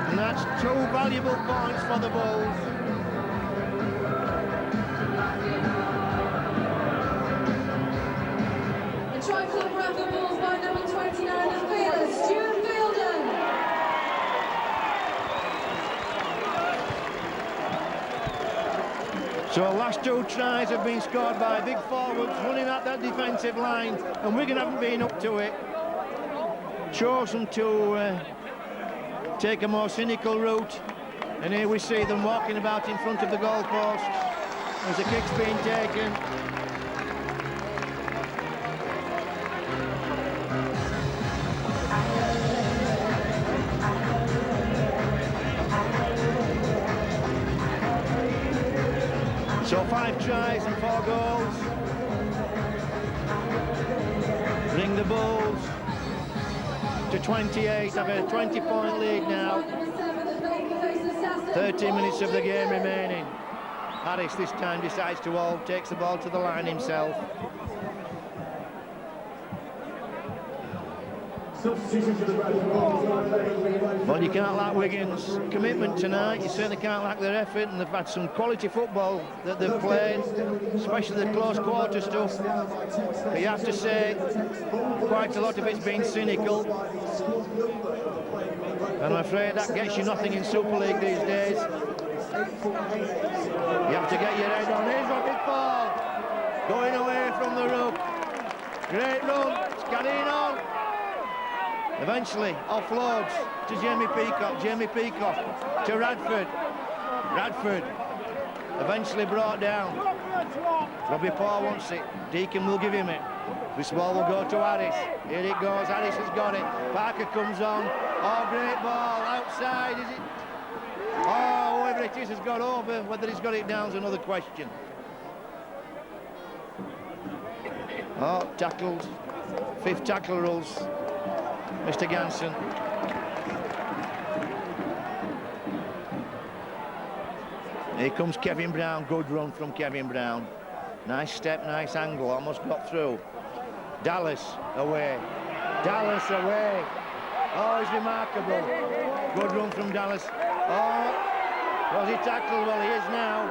And that's 2 valuable points for the Bulls. Try for the Bradford Bulls by number 29, the fearless Stuart Fielding. So last 2 tries have been scored by big forwards running at that defensive line, and Wigan haven't been up to it. Chosen to take a more cynical route, and here we see them walking about in front of the goalpost as the kick's being taken. So 5 tries and 4 goals. Bring the Bulls to 28, have a 20-point lead now. 13 minutes of the game remaining. Harris this time decides to hold, takes the ball to the line himself. Well, you can't lack Wigan's commitment tonight. You certainly can't lack their effort, and they've had some quality football that they've played, especially the close quarter stuff. But you have to say, quite a lot of it's been cynical. And I'm afraid that gets you nothing in Super League these days. You have to get your head on. Here's Robbie Paul, going away from the ruck. Great run, it's carrying on. Eventually offloads to Jamie Peacock to Bradford. Bradford eventually brought down. Robbie Paul wants it. Deacon will give him it. This ball will go to Harris. Here it goes. Harris has got it. Parker comes on. Oh, great ball outside. Is it? Oh, whoever it is has got over. Whether he's got it down is another question. Oh, tackled. 5th tackle rules. Mr. Ganson. Here comes Kevin Brown. Good run from Kevin Brown. Nice step, nice angle. Almost got through. Dallas away. Dallas away. Oh, it's remarkable. Good run from Dallas. Oh, was he tackled? Well, he is now.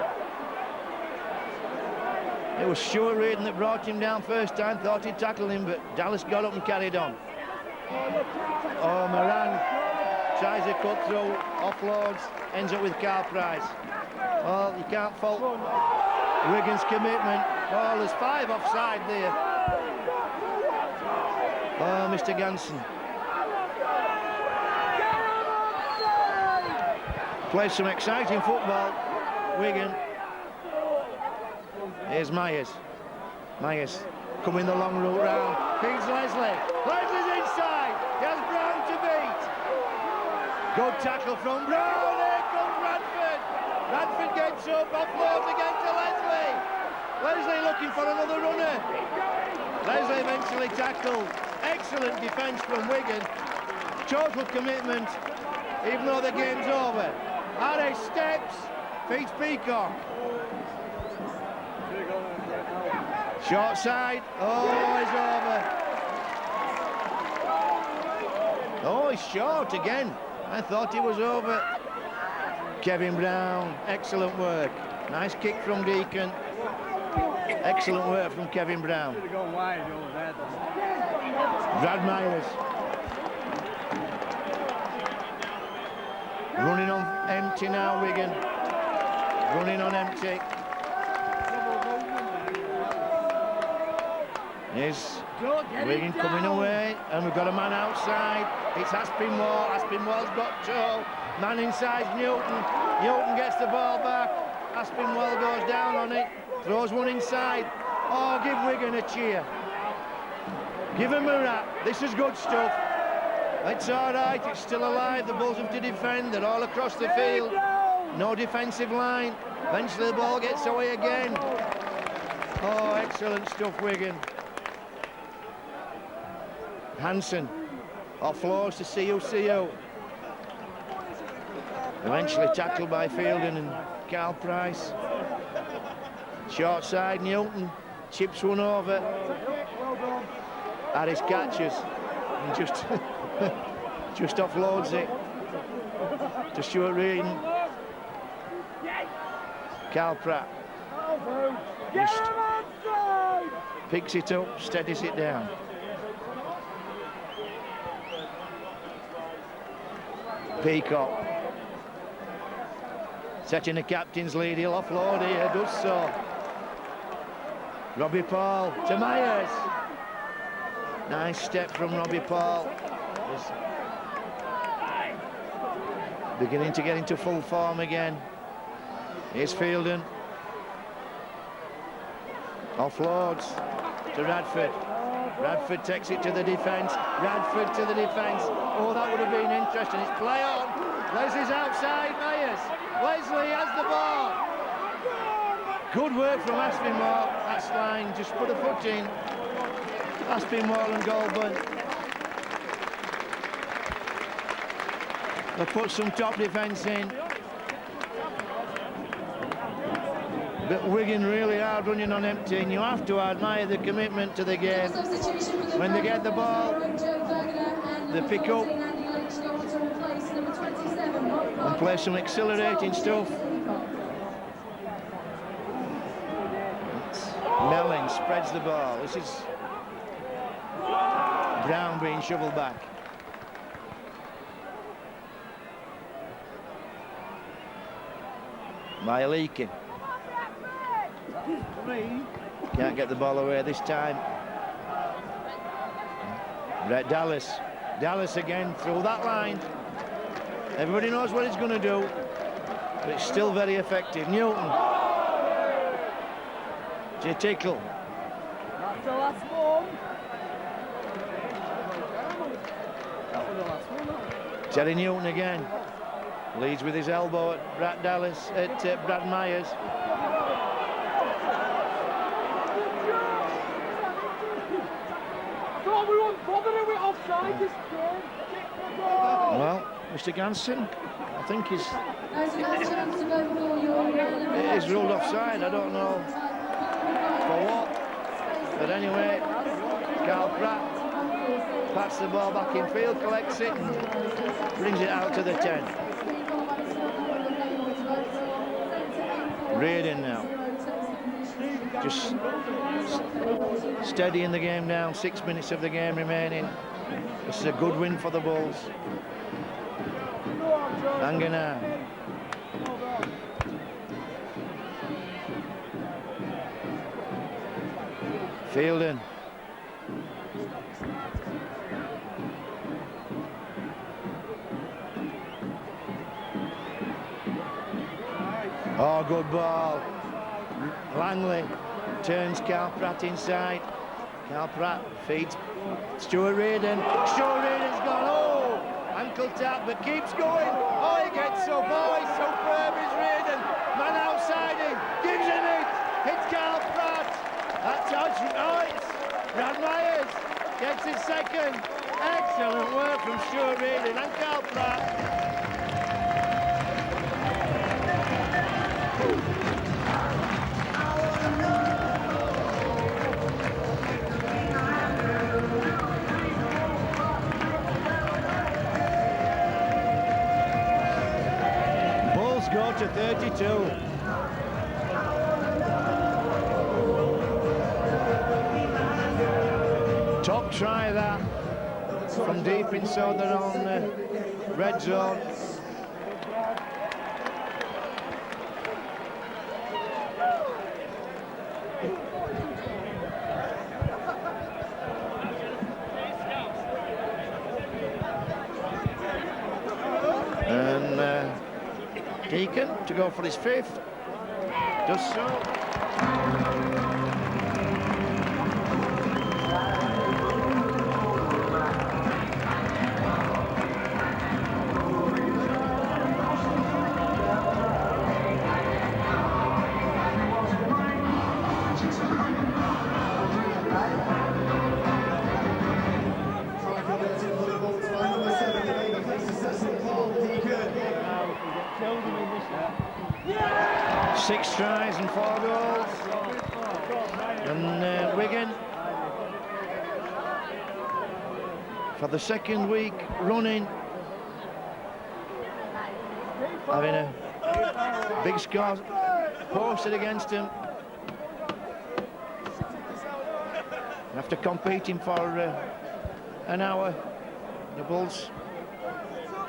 It was Stuart Reardon that brought him down first time. Thought he'd tackled him, but Dallas got up and carried on. Oh, Moran tries a cut through, offloads, ends up with Carl Price. Well, you can't fault Wigan's commitment. Oh, there's 5 offside there. Oh, Mr. Ganson. Plays some exciting football, Wigan. Here's Myers. Myers coming the long route round. Feeds Leslie. Leslie's inside. He has Brown to beat. Good tackle from Brown. Here comes Bradford. Bradford gets up, offloads again to Leslie. Leslie looking for another runner. Leslie eventually tackled. Excellent defence from Wigan. Total commitment, even though the game's over. Harris steps, feeds Peacock. Short side. Oh, he's over. Oh, he's short again. I thought he was over. Kevin Brown, excellent work. Nice kick from Deacon. Excellent work from Kevin Brown. Should have gone wide over there. Brad Myers. Running on empty now, Wigan. Running on empty. Here's Wigan coming away, and we've got a man outside. It's Aspinwall. Aspinwall's got two. Man inside Newton. Newton gets the ball back. Aspinwall goes down on it. Throws one inside. Oh, give Wigan a cheer. Give him a rap. This is good stuff. It's all right. It's still alive. The Bulls have to defend. They're all across the field. No defensive line. Eventually the ball gets away again. Oh, excellent stuff, Wigan. Hansen offloads to CU. Eventually tackled by Fielden and Carl Price. Short side, Newton chips one over. Harris catches and just offloads it to Stuart Reardon. Carl Pratt just picks it up, steadies it down. Peacock setting the captain's lead. He'll offload here, does so. Robbie Paul to Myers. Nice step from Robbie Paul. He's beginning to get into full form again. Here's Fielden. Offloads to Radford. Radford takes it to the defence. Radford to the defence. Oh, that would have been interesting. It's play on. Leslie's outside. Myers. Leslie has the ball. Good work from Aspinwall. That's line. Just put a foot in. Aspinwall and Goulburn. They'll put some top defence in. But Wigan really are running on empty, and you have to admire the commitment to the game. When they get the ball, they pick up and play some exhilarating stuff. Melling spreads the ball. This is Brown being shoveled back. Myaliki. Can't get the ball away this time. Brett Dallas. Dallas again through that line. Everybody knows what he's going to do, but it's still very effective. Newton. J. Tickle. That's the last one. That was the last one. Terry Newton again. Leads with his elbow at Brad Dallas, at Brad Myers. Well, Mr. Ganson, I think he's ruled offside. I don't know for what. But anyway, Carl Pratt pats the ball back in field, collects it, and brings it out to the 10. Reardon now. Just steadying the game down. 6 minutes of the game remaining. This is a good win for the Bulls. Angana. Fielden. Oh, good ball. Langley turns Carl Pratt inside. Carl Pratt feeds Stuart Reardon. Stuart Reardon's gone. Oh, ankle tap, but keeps going. Oh, he gets up. Oh, he's superb. It's Reardon. Man outside him. Gives him it. It's Carl Pratt. That's it's Brad Myers. Gets his second. Excellent work from Stuart Reardon and Carl Pratt. Go to 32. Top try that from deep inside their own red zone. Deacon to go for his 5th. Does so. Number 7, the place assessing Paul Deacon. 6 tries and 4 goals. And Wigan, for the 2nd week running, having a big score posted against him. After competing for an hour, the Bulls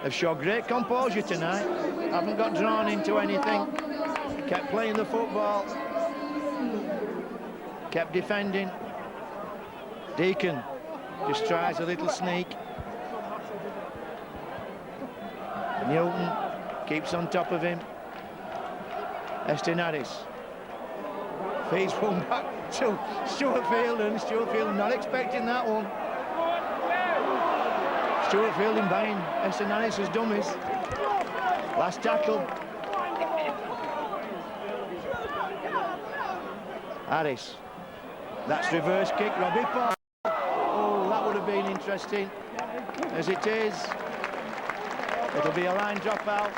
have shown great composure tonight. Haven't got drawn into anything. Kept playing the football. Kept defending. Deacon just tries a little sneak. Newton keeps on top of him. Estinaris feeds one back to Stuart Fielden. Stuart Fielden not expecting that one. Stuart Fielden buying Estinaris as dummies. Last tackle. Harris. That's reverse kick. Robbie Paul. Oh, that would have been interesting. As it is, it'll be a line drop out.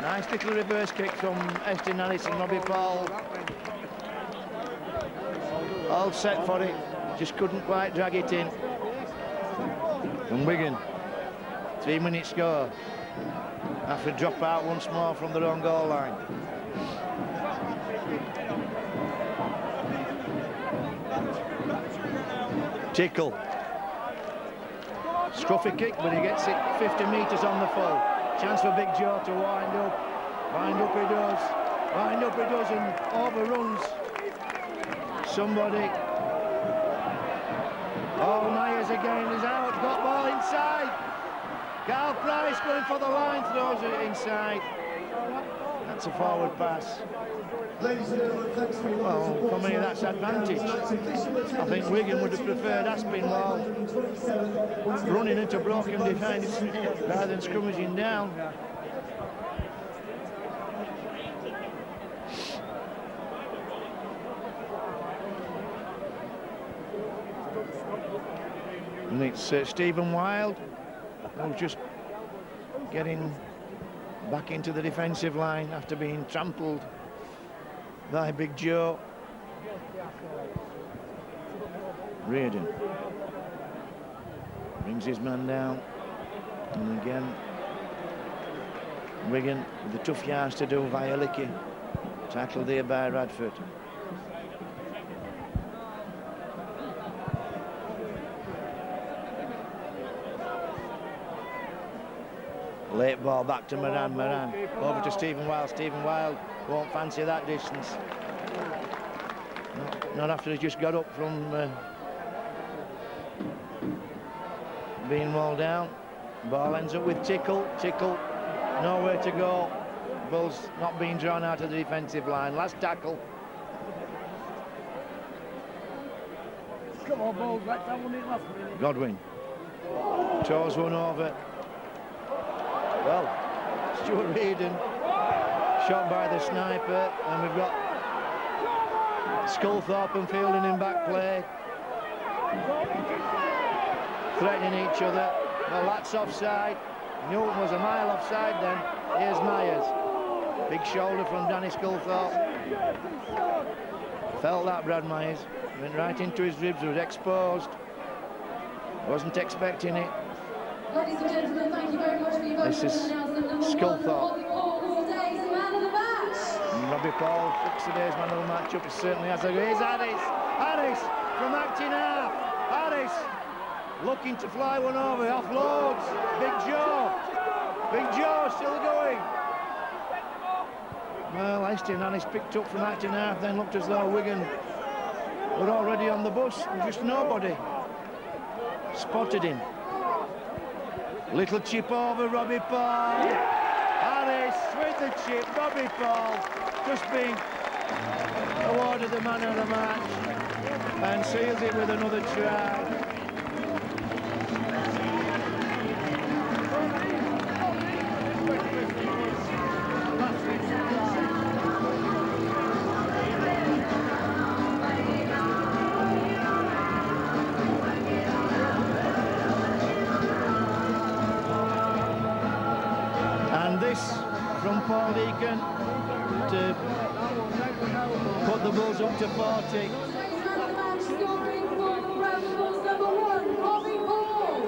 Nice little reverse kick from Estinaris and Robbie Paul. All set for it. Just couldn't quite drag it in. And Wigan, 3-minute score. After drop out once more from their own goal line. Tickle. Scruffy kick, but he gets it 50 metres on the full. Chance for Big Joe to wind up. Wind up he does. Wind up he does and overruns somebody. Oh, Myers again is out. Got ball inside. Carl Price going for the line, throws it inside. That's a forward pass. Ladies and gentlemen, thanks very much. Well, for me that's advantage. I think Wigan would have preferred Aspinwall running into broken defence rather than scrummaging down. And it's Stephen Wild who's just getting back into the defensive line after being trampled by Big Joe. Reardon brings his man down, and again Wigan with the tough yards to do via Licky. Tackled there by Bradford. Late ball back to Moran. Moran over to Stephen Wild. Stephen Wild won't fancy that distance. Not after he just got up from being walled down. Ball ends up with Tickle. Tickle, nowhere to go. Bulls not being drawn out of the defensive line. Last tackle. Come on, Bulls, let's have one in last minute. Godwin toes one over. Well, Stuart Reardon shot by the sniper, and we've got Sculthorpe and Fielden in back play, threatening each other. Well, that's offside. Newton was a mile offside then. Here's Myers. Big shoulder from Danny Sculthorpe. Felt that, Brad Myers. Went right into his ribs, was exposed. Wasn't expecting it. Ladies and gentlemen, thank you very much for your vote. This is Sculthorpe. And Robbie Paul fixed today's man of the match up. It certainly has. Here's Harris. Harris from acting half. Harris looking to fly one over. Offloads. Big Joe. Big Joe still going. Well, Estin Harris picked up from acting half, then looked as though Wigan were already on the bus. Just nobody spotted him. Little chip over Robbie Paul. Dallas with the chip. Robbie Paul just being awarded the man of the match and seals it with another try. And this from Paul Deacon to put the Bulls up to 40. Scoring for Bradford's number 1, Robbie Paul.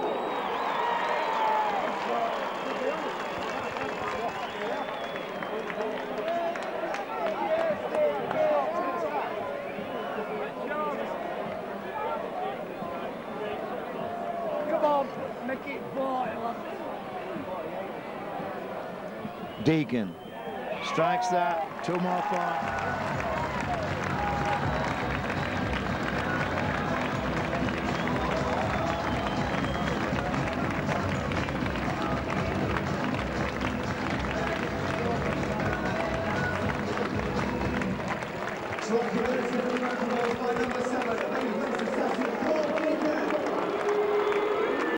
Come on, make it 40. Deacon strikes that, 2 more points.